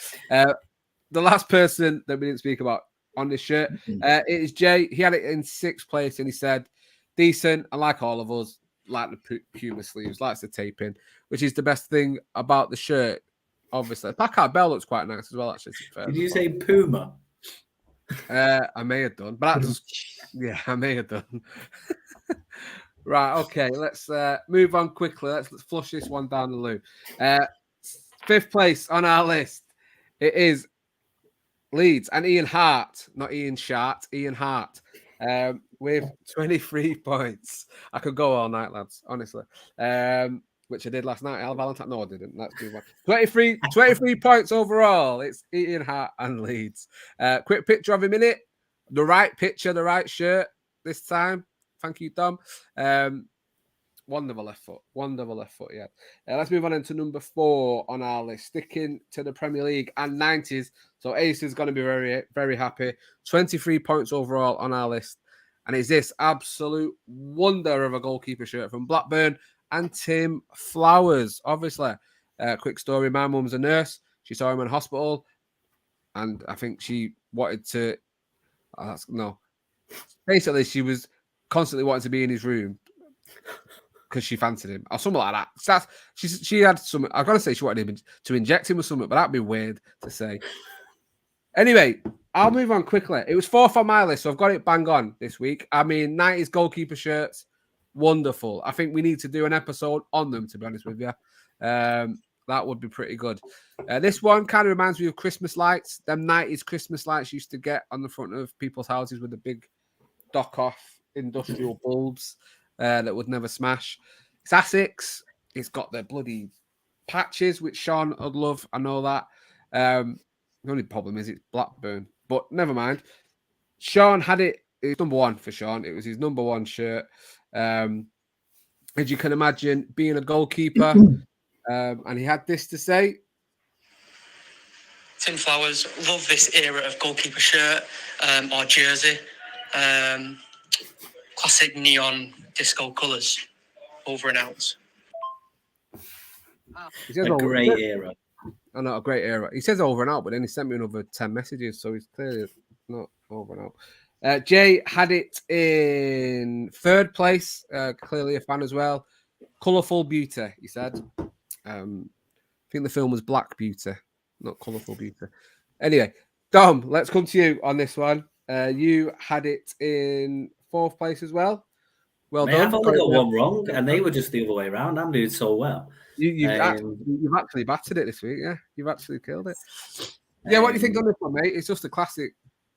The last person that we didn't speak about on this shirt, it is Jay. He had it in 6th place, and he said, decent. And like all of us, like the Puma sleeves, likes the taping, which is the best thing about the shirt. Obviously, Packard Bell looks quite nice as well. Actually, did you say Puma? I may have done, but I may have done. Right, okay, let's move on quickly. Let's flush this one down the loo. 5th place on our list, it is Leeds and Ian Hart, not Ian Shart, Ian Hart, with 23 points. I could go all night, lads, honestly. Which I did last night. Valentine. No, I didn't. Let's move on. 23 points overall. It's Ian Hart and Leeds. Quick picture of him in it. The right picture, the right shirt this time. Thank you, Dom. Wonderful left foot, yeah. Let's move on into number 4 on our list. Sticking to the Premier League and 90s. So Ace is going to be very, very happy. 23 points overall on our list. And it's this absolute wonder of a goalkeeper shirt from Blackburn and Tim Flowers. Obviously, quick story. My mum's a nurse. She saw him in hospital. And I think she wanted to... Basically, she was constantly wanting to be in his room because she fancied him or something like that. So she had some. I've got to say she wanted him to inject him with something, but that'd be weird to say. Anyway, I'll move on quickly. It was 4th on my list, so I've got it bang on this week. I mean, 90s goalkeeper shirts, wonderful. I think we need to do an episode on them, to be honest with you. That would be pretty good. This one kind of reminds me of Christmas lights. Them 90s Christmas lights used to get on the front of people's houses with the big dock-off industrial bulbs that would never smash. It's Essex. It's got the bloody patches, which Sean would love. I know that. The only problem is it's Blackburn, but never mind. Sean had it. It's number 1 for Sean. It was his number 1 shirt. As you can imagine, being a goalkeeper, and he had this to say. Tim Flowers, love this era of goalkeeper shirt or jersey. Classic neon disco colours, over and out. A great era. I know, a great era. He says over and out, but then he sent me another 10 messages, so he's clearly not over and out. Jay had it in 3rd place, clearly a fan as well. Colourful Beauty, he said. I think the film was Black Beauty, not Colourful Beauty. Anyway, Dom, let's come to you on this one. You had it in 4th place as well. Well done. I've only got one wrong, and they were just the other way around. I'm doing so well. You've actually battered it this week, yeah. You've actually killed it. Yeah, what do you think on this one, mate? It's just a classic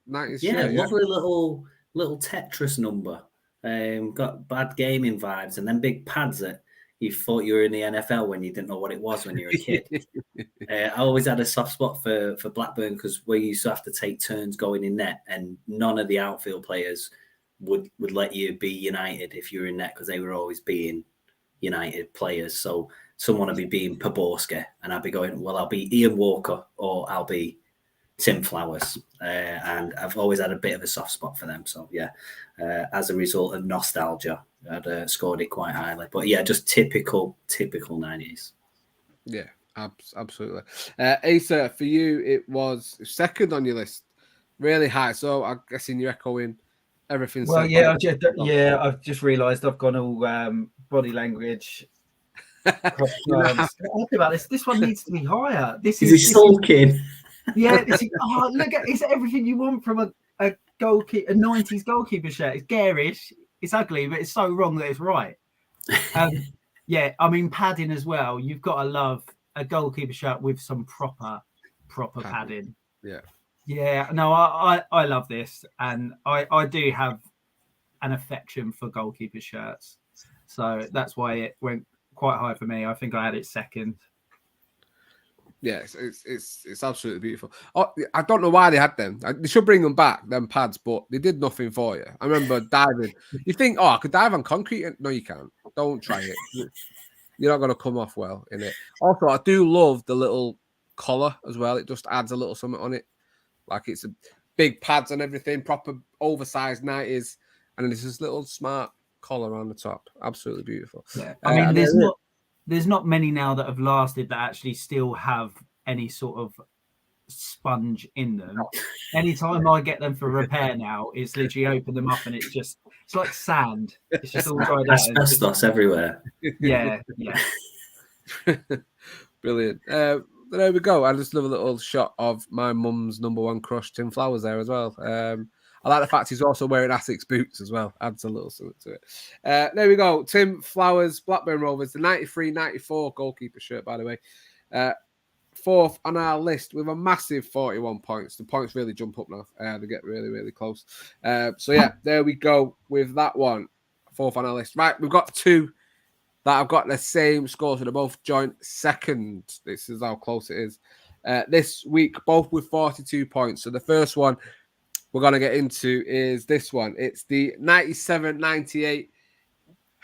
90s shirt, lovely little Tetris number. Got bad gaming vibes, and then big pads that you thought you were in the NFL when you didn't know what it was when you were a kid. I always had a soft spot for Blackburn because we used to have to take turns going in net, and none of the outfield players would let you be United if you were in net because they were always being United players. So someone would be being Poborski, and I'd be going, well, I'll be Ian Walker or I'll be Tim Flowers. And I've always had a bit of a soft spot for them. So, yeah, as a result of nostalgia, I'd scored it quite highly. But, yeah, just typical 90s. Yeah, absolutely. Asa, for you, it was 2nd on your list. Really high. So I'm guessing you're echoing everything. Well, I've just realised I've gone all body language. About this. This one needs to be higher. This is sulking. Yeah. Look at it's everything you want from a goalkeeper, a 90s goalkeeper shirt. It's garish. It's ugly, but it's so wrong that it's right. Yeah, I mean padding as well. You've got to love a goalkeeper shirt with some proper padding. Yeah. Yeah, no, I love this, and I do have an affection for goalkeeper shirts, so that's why it went quite high for me. I think I had it 2nd. Yeah, it's absolutely beautiful. Oh, I don't know why they had them. They should bring them back, them pads, but they did nothing for you. I remember diving. You think, I could dive on concrete? No, you can't. Don't try it. You're not going to come off well in it. Also, I do love the little collar as well. It just adds a little something on it. Like it's a big pads and everything, proper oversized 90s, and then there's this little smart collar on the top. Absolutely beautiful. Yeah, I mean, there's not many now that have lasted that actually still have any sort of sponge in them. Anytime I get them for repair now, it's literally open them up and it's like sand. It's just all dried out. Asbestos everywhere. Yeah. Brilliant. there we go. I just love a little shot of my mum's number one crush, Tim Flowers, there as well. I like the fact he's also wearing Asics boots as well. Adds a little something to it. There we go. Tim Flowers, Blackburn Rovers, the 93-94 goalkeeper shirt, by the way. Fourth on our list with a massive 41 points. The points really jump up now. They get really, really close. So, yeah, there we go with that one. Fourth on our list. Right, we've got two that have got the same score, so they're both joint second. This is how close it is. This week, both with 42 points. So the first one we're going to get into is this one. It's the 97-98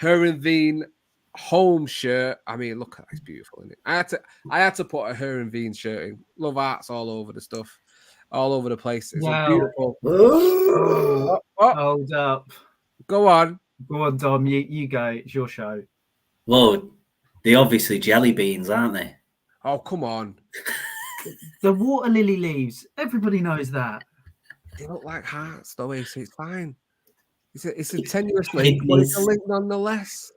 Heerenveen home shirt. I mean, look at that. It's beautiful, isn't it? I had to put a Heerenveen shirt in. Love arts all over the stuff. All over the place. It's a beautiful. Hold up. Go on. Go on, Dom. You go. It's your show. Well, they're obviously jelly beans, aren't they? Oh, come on. The water lily leaves. Everybody knows that. They look like hearts, though, so it's fine. It's a tenuous link, but it's a link nonetheless.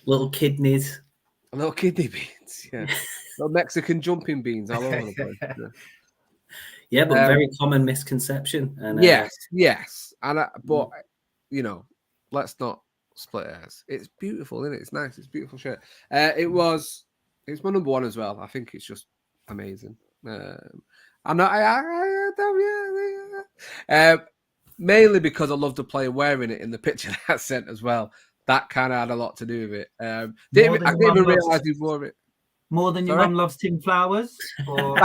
Little kidneys. Little kidney beans, yeah. Little Mexican jumping beans all over the place. Yeah, but very common misconception. And yes. And but let's not split hairs. It's beautiful, isn't it? It's nice. It's a beautiful shirt. It's my number one as well. I think it's just amazing. Mainly because I love the player wearing it in the picture that I sent as well. That kind of had a lot to do with it. I didn't even realise he wore it. More than your mum loves Tim Flowers? Or...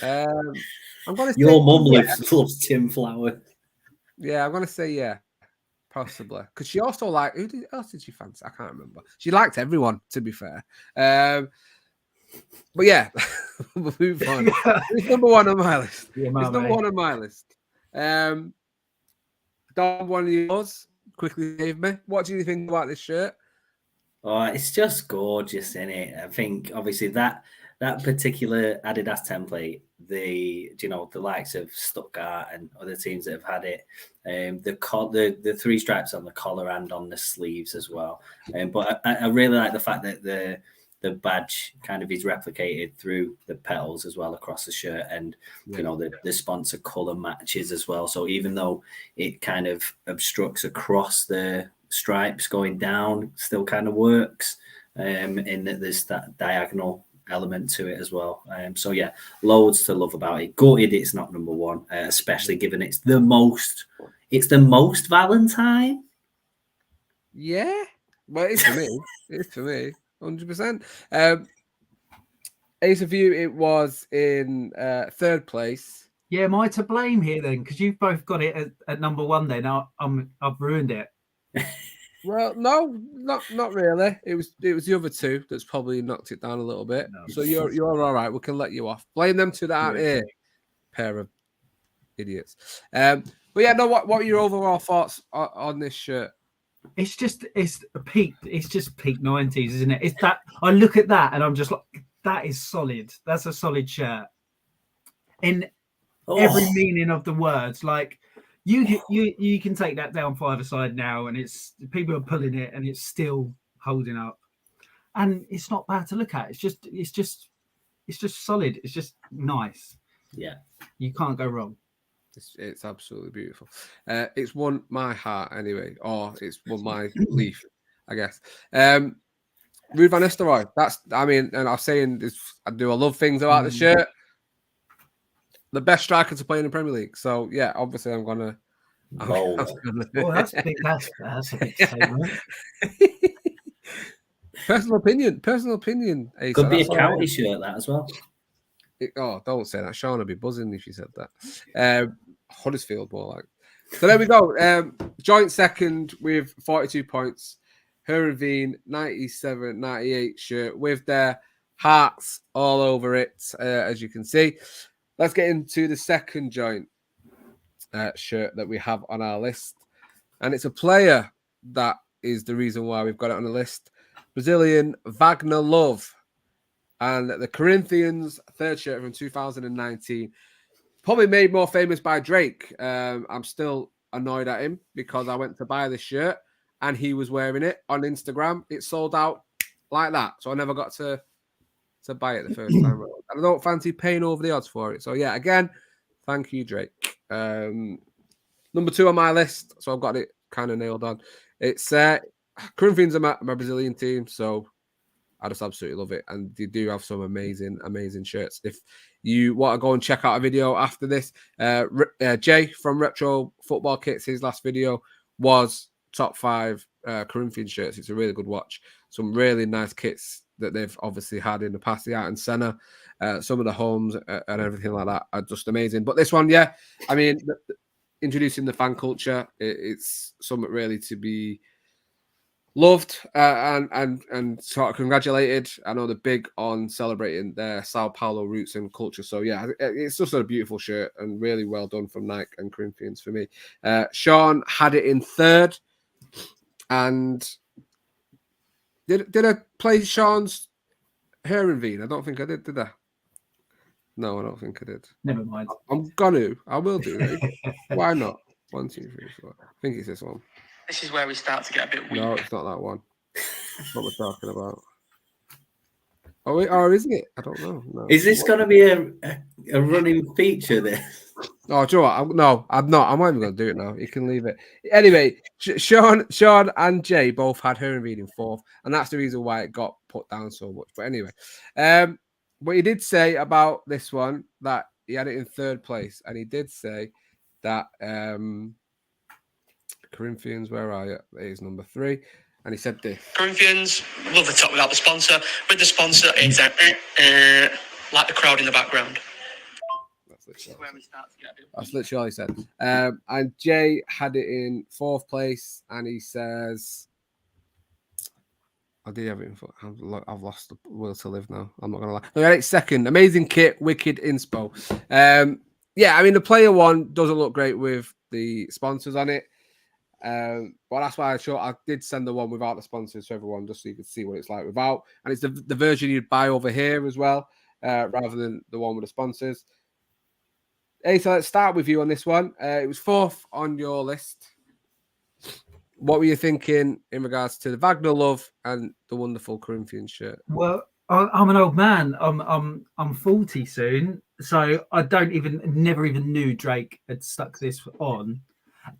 I'm gonna say your mum loves Tim Flowers. Yeah, I'm gonna say yeah, possibly. Because she also liked who else did she fancy? I can't remember. She liked everyone, to be fair. But yeah, we'll move on. It's number one on my list. It's number one on my list. Dom, one of yours quickly gave me. What do you think about this shirt? Oh, it's just gorgeous, isn't it? I think obviously that particular Adidas template, the likes of Stuttgart and other teams that have had it, the three stripes on the collar and on the sleeves as well. But I really like the fact that the badge kind of is replicated through the petals as well across the shirt, and the sponsor color matches as well. So even though it kind of obstructs across the stripes going down, still kind of works in that there's that diagonal element to it as well. So yeah, loads to love about it. Gutted it's not number one, especially given it's the most Valentine. Yeah, well, it's for me. It's for me. 100%. Ace of You, it was in third place. Yeah, am I to blame here then? Because you've both got it at number one. Then I've ruined it. Well, no, not really. It was the other two that's probably knocked it down a little bit. No. So you're all right. We can let you off. Blame them two that aren't here. Pair of idiots. But yeah, no. What were your overall thoughts on this shirt? It's just peak 90s, isn't it? It's that I look at that and I'm just like, that is solid. That's a solid shirt in every meaning of the words. Like you can take that down five-a-side now, and it's people are pulling it, and it's still holding up, and it's not bad to look at. It's just solid. It's just nice. Yeah, you can't go wrong. It's absolutely beautiful. It's won my heart anyway, or it's won my leaf, I guess. Ruud van Nistelrooy. And I'm saying this. I love things about the shirt. The best striker to play in the Premier League. So yeah, obviously I'm gonna. That's big. That's a big statement. Personal opinion. Ace. Could be a county shirt that as well. Don't say that. Sean would be buzzing if you said that. Huddersfield, more like. So there we go. Joint second with 42 points. Heerenveen 97-98 shirt with their hearts all over it, as you can see. Let's get into the second joint shirt that we have on our list. And it's a player that is the reason why we've got it on the list. Brazilian Wagner Love. And the Corinthians third shirt from 2019, probably made more famous by Drake. I'm still annoyed at him because I went to buy this shirt and he was wearing it on Instagram. It sold out like that. So I never got to to buy it the first time. And I don't fancy paying over the odds for it. So yeah, again, thank you, Drake. Number 2 on my list, so I've got it kind of nailed on. It's Corinthians are my Brazilian team, so I just absolutely love it. And they do have some amazing, amazing shirts. If you want to go and check out a video after this, Jay from Retro Football Kits, his last video was top 5 Corinthians shirts. It's a really good watch. Some really nice kits that they've obviously had in the past, the Art and Senna, some of the homes and everything like that are just amazing. But this one, yeah, I mean, introducing the fan culture, it's something really to be loved and sort of congratulated. I know they're big on celebrating their Sao Paulo roots and culture. So yeah, it's just a beautiful shirt and really well done from Nike and Corinthians for me. Sean had it in 3rd, and did I play Sean's Herenveen? I don't think I did I? No, I don't think I did. Never mind. I will do it. Why not? 1, 2, 3, 4. I think it's this one. This is where we start to get a bit weak. No, it's not that one. That's what we're talking about. Oh, wait, or is it? I don't know. No. Is this going to be a running feature there? Oh, do you know what? I'm not. I'm not even going to do it now. You can leave it. Anyway, Sean and Jay both had Herenveen in 4th, and that's the reason why it got put down so much. But anyway, what he did say about this one, that he had it in 3rd place, and he did say that Corinthians, where are you? It is number 3. And he said this. Corinthians, love the top without the sponsor. With the sponsor, it's like the crowd in the background. That's literally all he said. And Jay had it in 4th place, and he says, I did have it in 4th. I've lost the will to live now. I'm not going to lie. No, he had it 2nd. Amazing kit, wicked inspo. Yeah, I mean, the player one doesn't look great with the sponsors on it. But that's why I did send the one without the sponsors to everyone, just so you could see what it's like without. And it's the version you'd buy over here as well, rather than the one with the sponsors. Hey, so let's start with you on this one. It was 4th on your list. What were you thinking in regards to the Wagner love and the wonderful Corinthians shirt? Well, I'm an old man. I'm 40 soon, so I never even knew Drake had stuck this on.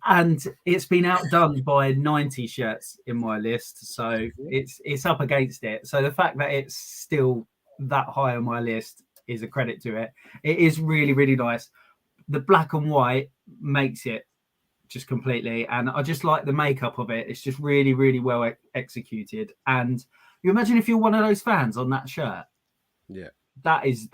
And it's been outdone by 90 shirts in my list, so it's up against it. So the fact that it's still that high on my list is a credit to it. It is really, really nice. The black and white makes it just completely, and I just like the makeup of it. It's just really, really well executed. And you imagine if you're one of those fans on that shirt. Yeah, that is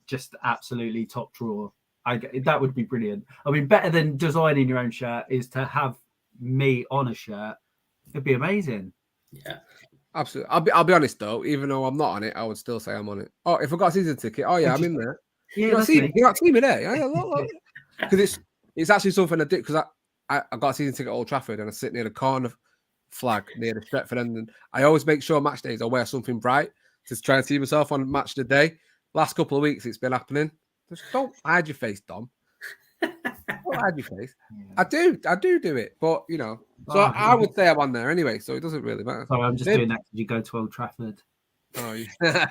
just absolutely top drawer. That would be brilliant. I mean, better than designing your own shirt is to have me on a shirt. It'd be amazing. Yeah, absolutely. I'll be honest though. Even though I'm not on it, I would still say I'm on it. Oh, if I got a season ticket, yeah, I'm in there. Yeah, you got to see me there. Yeah, because it's actually something I did, because I got a season ticket at Old Trafford, and I sit near the corner flag near the Stretford end, and I always make sure match days I wear something bright to try and see myself on match of the day. Last couple of weeks, it's been happening. Just don't hide your face, Dom. Don't hide your face. I do it, but So I would say I'm on there anyway, so it doesn't really matter. Sorry, I'm just doing that because you go to Old Trafford. Oh, yeah.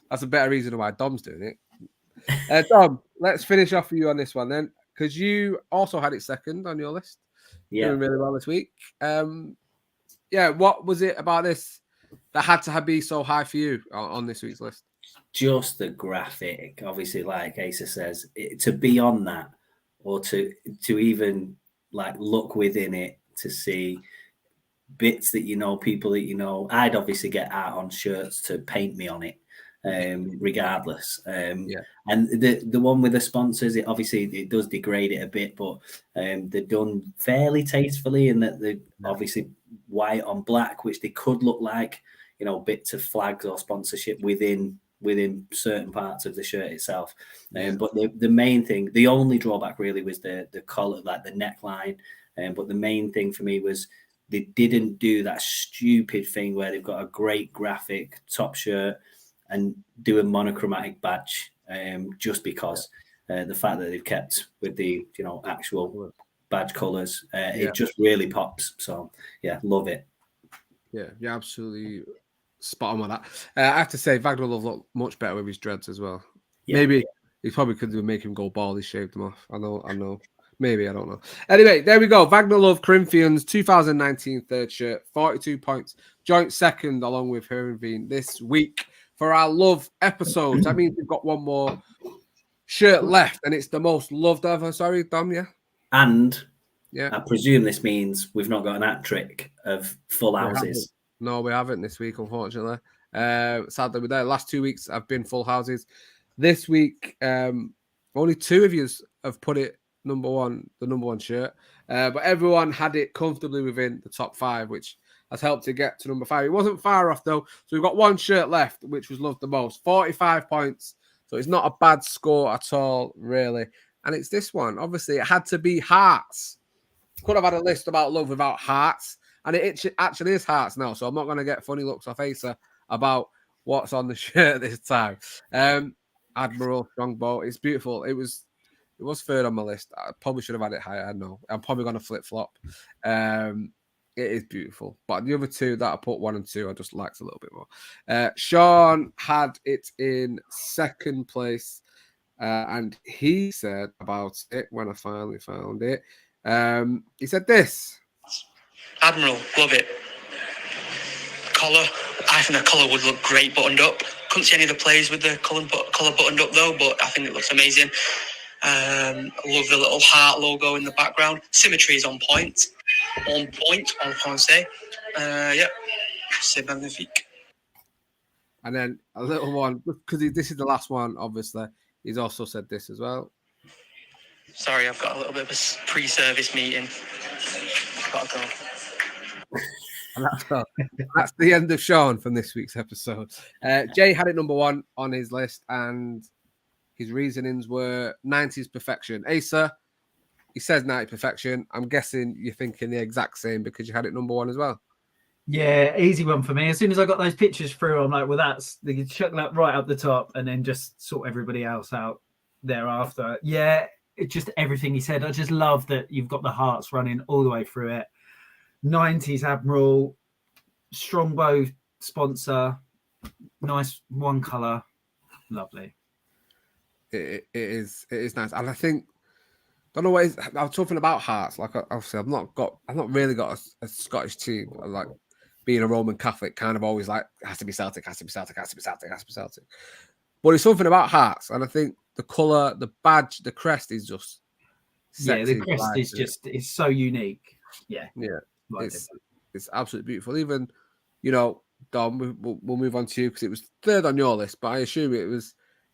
That's a better reason why Dom's doing it. Dom, let's finish off with you on this one then, because you also had it 2nd on your list. Yeah, doing really well this week. What was it about this that had to be so high for you on this week's list? Just the graphic, obviously, like Asa says, to be on that, or to even like look within it to see bits that people that I'd obviously get art on shirts to paint me on it, regardless. And the one with the sponsors, it does degrade it a bit, but they're done fairly tastefully, in that they're obviously white on black, which they could look like bits of flags or sponsorship within certain parts of the shirt itself. But the main thing, the only drawback really, was the collar, like the neckline. But the main thing for me was they didn't do that stupid thing where they've got a great graphic top shirt and do a monochromatic badge, just because the fact that they've kept with the actual badge colors, it just really pops. So yeah, love it. Yeah, you're absolutely spot on with that. I have to say, Wagner Love looked much better with his dreads as well. Yeah. Maybe he probably could make him go bald. He shaved them off. I know. Maybe, I don't know. Anyway, there we go. Wagner Love, Corinthians, 2019 third shirt, 42 points. Joint second along with Herenveen this week for our love episodes. That means we've got one more shirt left, and it's the most loved ever. Sorry, Dom, yeah? And yeah, I presume this means we've not got an hat trick of full houses. No, we haven't this week, unfortunately. Sadly, with the last 2 weeks have been full houses. This week, only 2 of you have put it the number one shirt, but everyone had it comfortably within the top 5, which has helped to get to number 5. It wasn't far off though, so we've got one shirt left, which was loved the most, 45 points. So it's not a bad score at all, really. And it's this one. Obviously, it had to be hearts. Could have had a list about love without hearts, and it actually is hearts now. So I'm not going to get funny looks off Asa about what's on the shirt this time. Admiral Strongbow. It's beautiful. It was third on my list. I probably should have had it higher. I know. I'm probably going to flip flop. It is beautiful. But the other 2 that I put 1 and 2, I just liked a little bit more. Sean had it in second place. And he said about it when I finally found it. He said this. Admiral, love it. Collar. I think the collar would look great buttoned up. Couldn't see any of the players with the collar buttoned up though, but I think it looks amazing. I love the little heart logo in the background. Symmetry is on point. On can't say. Yeah, c'est magnifique. And then a little one, because this is the last one, obviously. He's also said this as well. Sorry, I've got a little bit of a pre-service meeting. Gotta go. And that's the end of Sean from this week's episode. Jay had it number 1 on his list, and his reasonings were 90s perfection. Asa, he says 90 perfection. I'm guessing you're thinking the exact same because you had it number 1 as well. Yeah, easy one for me. As soon as I got those pictures through, I'm like, well, they could chuck that right up the top and then just sort everybody else out thereafter. Yeah, it's just everything he said. I just love that you've got the hearts running all the way through it. 90s Admiral, Strongbow sponsor, nice one colour, lovely. It is nice, and I think don't know what I was talking about hearts. Like obviously, I've not really got a Scottish team. Like being a Roman Catholic, kind of always like has to be Celtic. But it's something about hearts, and I think the colour, the badge, the crest is just sexy. Yeah, the crest is just it's so unique. Yeah. It's absolutely beautiful. Even Dom, we'll move on to you because it was third on your list, but I assume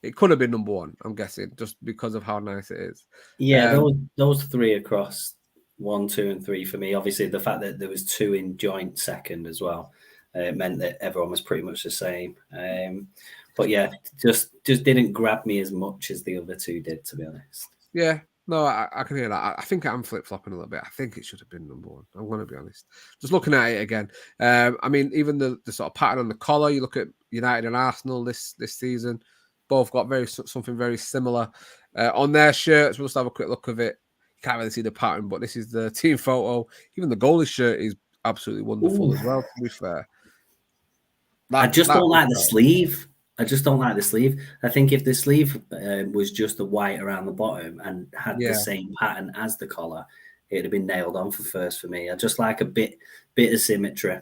it could have been number 1. I'm guessing just because of how nice it is. Yeah, those 3 across 1, 2, and 3 for me. Obviously, the fact that there was 2 in joint second as well meant that everyone was pretty much the same. But yeah, just didn't grab me as much as the other 2 did, to be honest. Yeah, no, I can hear that. I think I'm flip flopping a little bit. I think it should have been number 1. I'm going to be honest. Just looking at it again. I mean, even the sort of pattern on the collar. You look at United and Arsenal this season. Both got something very similar on their shirts. We'll just have a quick look of it. You can't really see the pattern, but this is the team photo. Even the goalie shirt is absolutely wonderful as well, to be fair. I just don't like the sleeve. I think if the sleeve was just the white around the bottom and had the same pattern as the collar, it'd have been nailed on for first for me. I just like a bit of symmetry,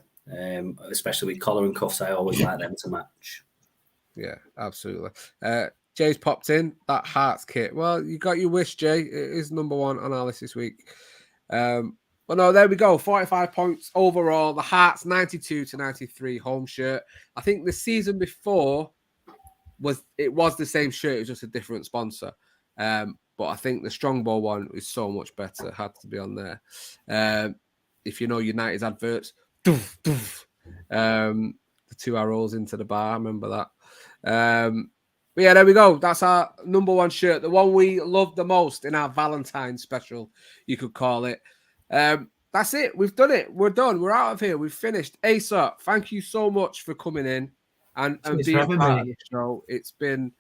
especially with collar and cuffs. I always like them to match. Yeah, absolutely. Jay's popped in that Hearts kit. Well, you got your wish, Jay. It is number 1 on our list this week. Well, no, there we go. 45 points overall. The Hearts 92-93 home shirt. I think the season before was the same shirt. It was just a different sponsor. But I think the Strongbow one is so much better. Had to be on there. If you know United's adverts, the 2 arrows into the bar. I remember that. But yeah, there we go. That's our number 1 shirt, the one we love the most in our Valentines special, you could call it. That's it. We've done it. We're done. We're out of here. We've finished. Asa, thank you so much for coming in and being part of the show. It's been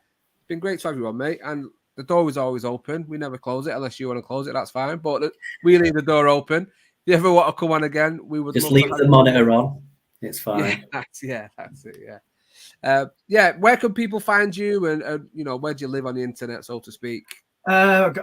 great to have you on, mate. And the door is always open. We never close it unless you want to close it. That's fine. But we leave the door open. If you ever want to come on again, we would just leave the monitor on. It's fine. That's it. Yeah. Where can people find you, and where do you live on the internet, so to speak? I'm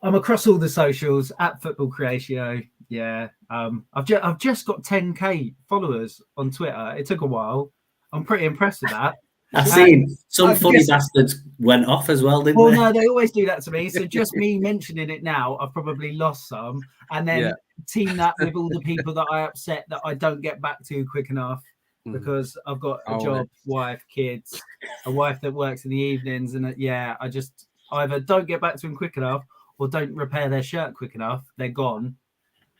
across all the socials at Football Creatio. Yeah. I've just got 10k followers on Twitter. It took a while. I'm pretty impressed with that. I've seen some funny bastards went off as well, didn't they? No, they always do that to me. So just me mentioning it now, I've probably lost some. And then team that with all the people that I upset that I don't get back to quick enough because I've got a job, wife, kids, a wife that works in the evenings. And I just either don't get back to them quick enough or don't repair their shirt quick enough. They're gone.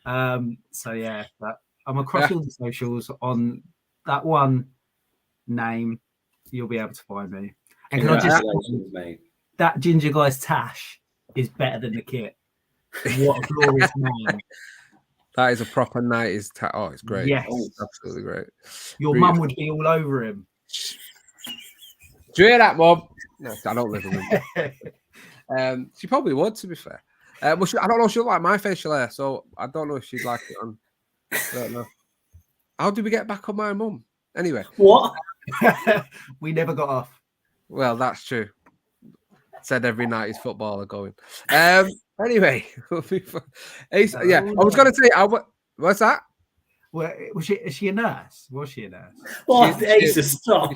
But I'm across all the socials on that one name. You'll be able to find me. And can I just say, that ginger guy's tash is better than the kit. What a glorious man. That is a proper 90s tash. Oh, it's great. Yes. Oh, it's absolutely great. Your mum would be all over him. Do you hear that, Mum? No, I don't live with him. She probably would, to be fair. I don't know if she'll like my facial hair, so I don't know if she'd like it on. I don't know. How did we get back on my mum? Anyway. What? We never got off. Well, that's true. Said every night is footballer going. Anyway, I was going to say, what's that? Well, is she a nurse? Was she a nurse? What? Stop.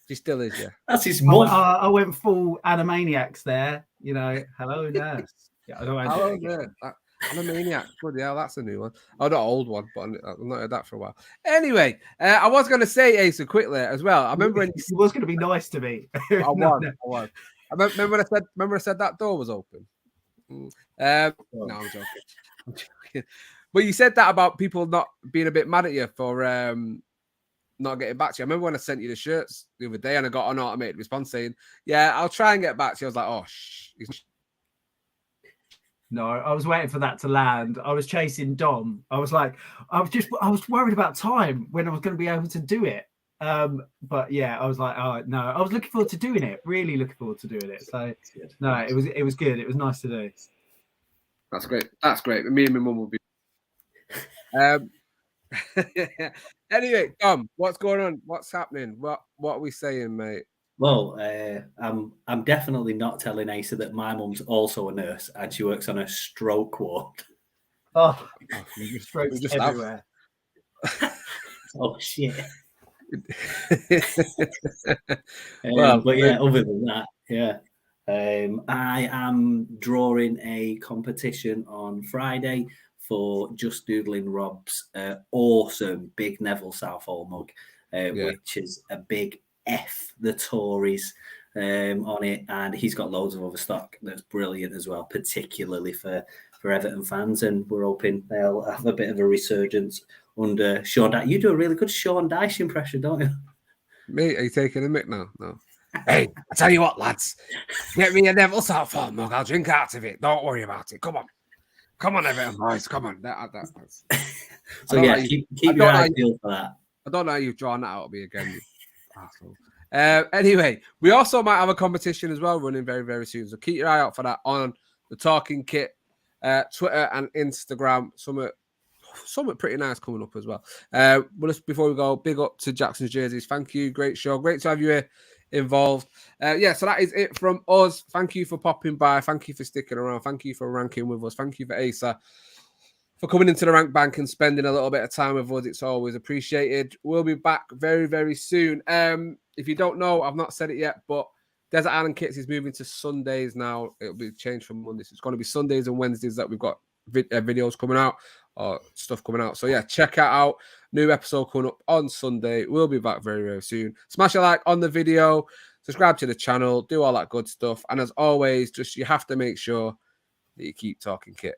She still is, yeah. That's his mum. I went full Animaniacs there. Hello, nurse. Hello, nurse. Animaniacs. Bloody hell, that's a new one. Oh, not an old one, but I've not heard that for a while. Anyway, I was going to say, Asa, quickly as well. I remember when he was going to be nice to me. I was. Remember when I said that door was open? No, I'm joking. But you said that about people not being a bit mad at you for not getting back to you. I remember when I sent you the shirts the other day and I got an automated response saying, "Yeah, I'll try and get back to you." I was like, "Oh, No, I was waiting for that to land. I was chasing Dom. I was worried about time when I was going to be able to do it. But yeah, I was like, oh no, I was looking forward to doing it. Really looking forward to doing it. So no, it was good. It was nice to do. That's great. That's great. Me and my mum will be. Anyway, Tom, what's going on? What's happening? What are we saying, mate? Well, I'm definitely not telling Asa that my mum's also a nurse and she works on a stroke ward. Oh strokes just everywhere. Oh shit. Well, but yeah, other than that, yeah. I am drawing a competition on Friday for Just Doodling Rob's awesome big Neville Southall mug, which is a big F the Tories on it, and he's got loads of other stock that's brilliant as well, particularly for Everton fans, and we're hoping they'll have a bit of a resurgence under Sean Dyche. You do a really good Sean Dyche impression, don't you? Mate, are you taking a mick now? No. Hey, I tell you what, lads, get me a Neville Southall mug. I'll drink out of it. Don't worry about it. Come on, Everton boys. Come on. That's... So yeah, keep your eyes peeled for that. I don't know how you've drawn that out of me again. Anyway, we also might have a competition as well running very, very soon. So keep your eye out for that on the Talking Kit, Twitter and Instagram. Something pretty nice coming up as well. But just before we go, big up to Jackson's Jerseys. Thank you. Great show. Great to have you here involved. So that is it from us. Thank you for popping by. Thank you for sticking around. Thank you for ranking with us. Thank you for Asa for coming into the Rank Bank and spending a little bit of time with us. It's always appreciated. We'll be back very, very soon. If you don't know, I've not said it yet, but Desert Island Kits is moving to Sundays now. It'll be changed from Mondays. So it's going to be Sundays and Wednesdays that we've got videos coming out or stuff coming out. So yeah, check it out. New episode coming up on Sunday. We'll be back very, very soon. Smash a like on the video. Subscribe to the channel. Do all that good stuff. And as always, just you have to make sure that you keep talking kit.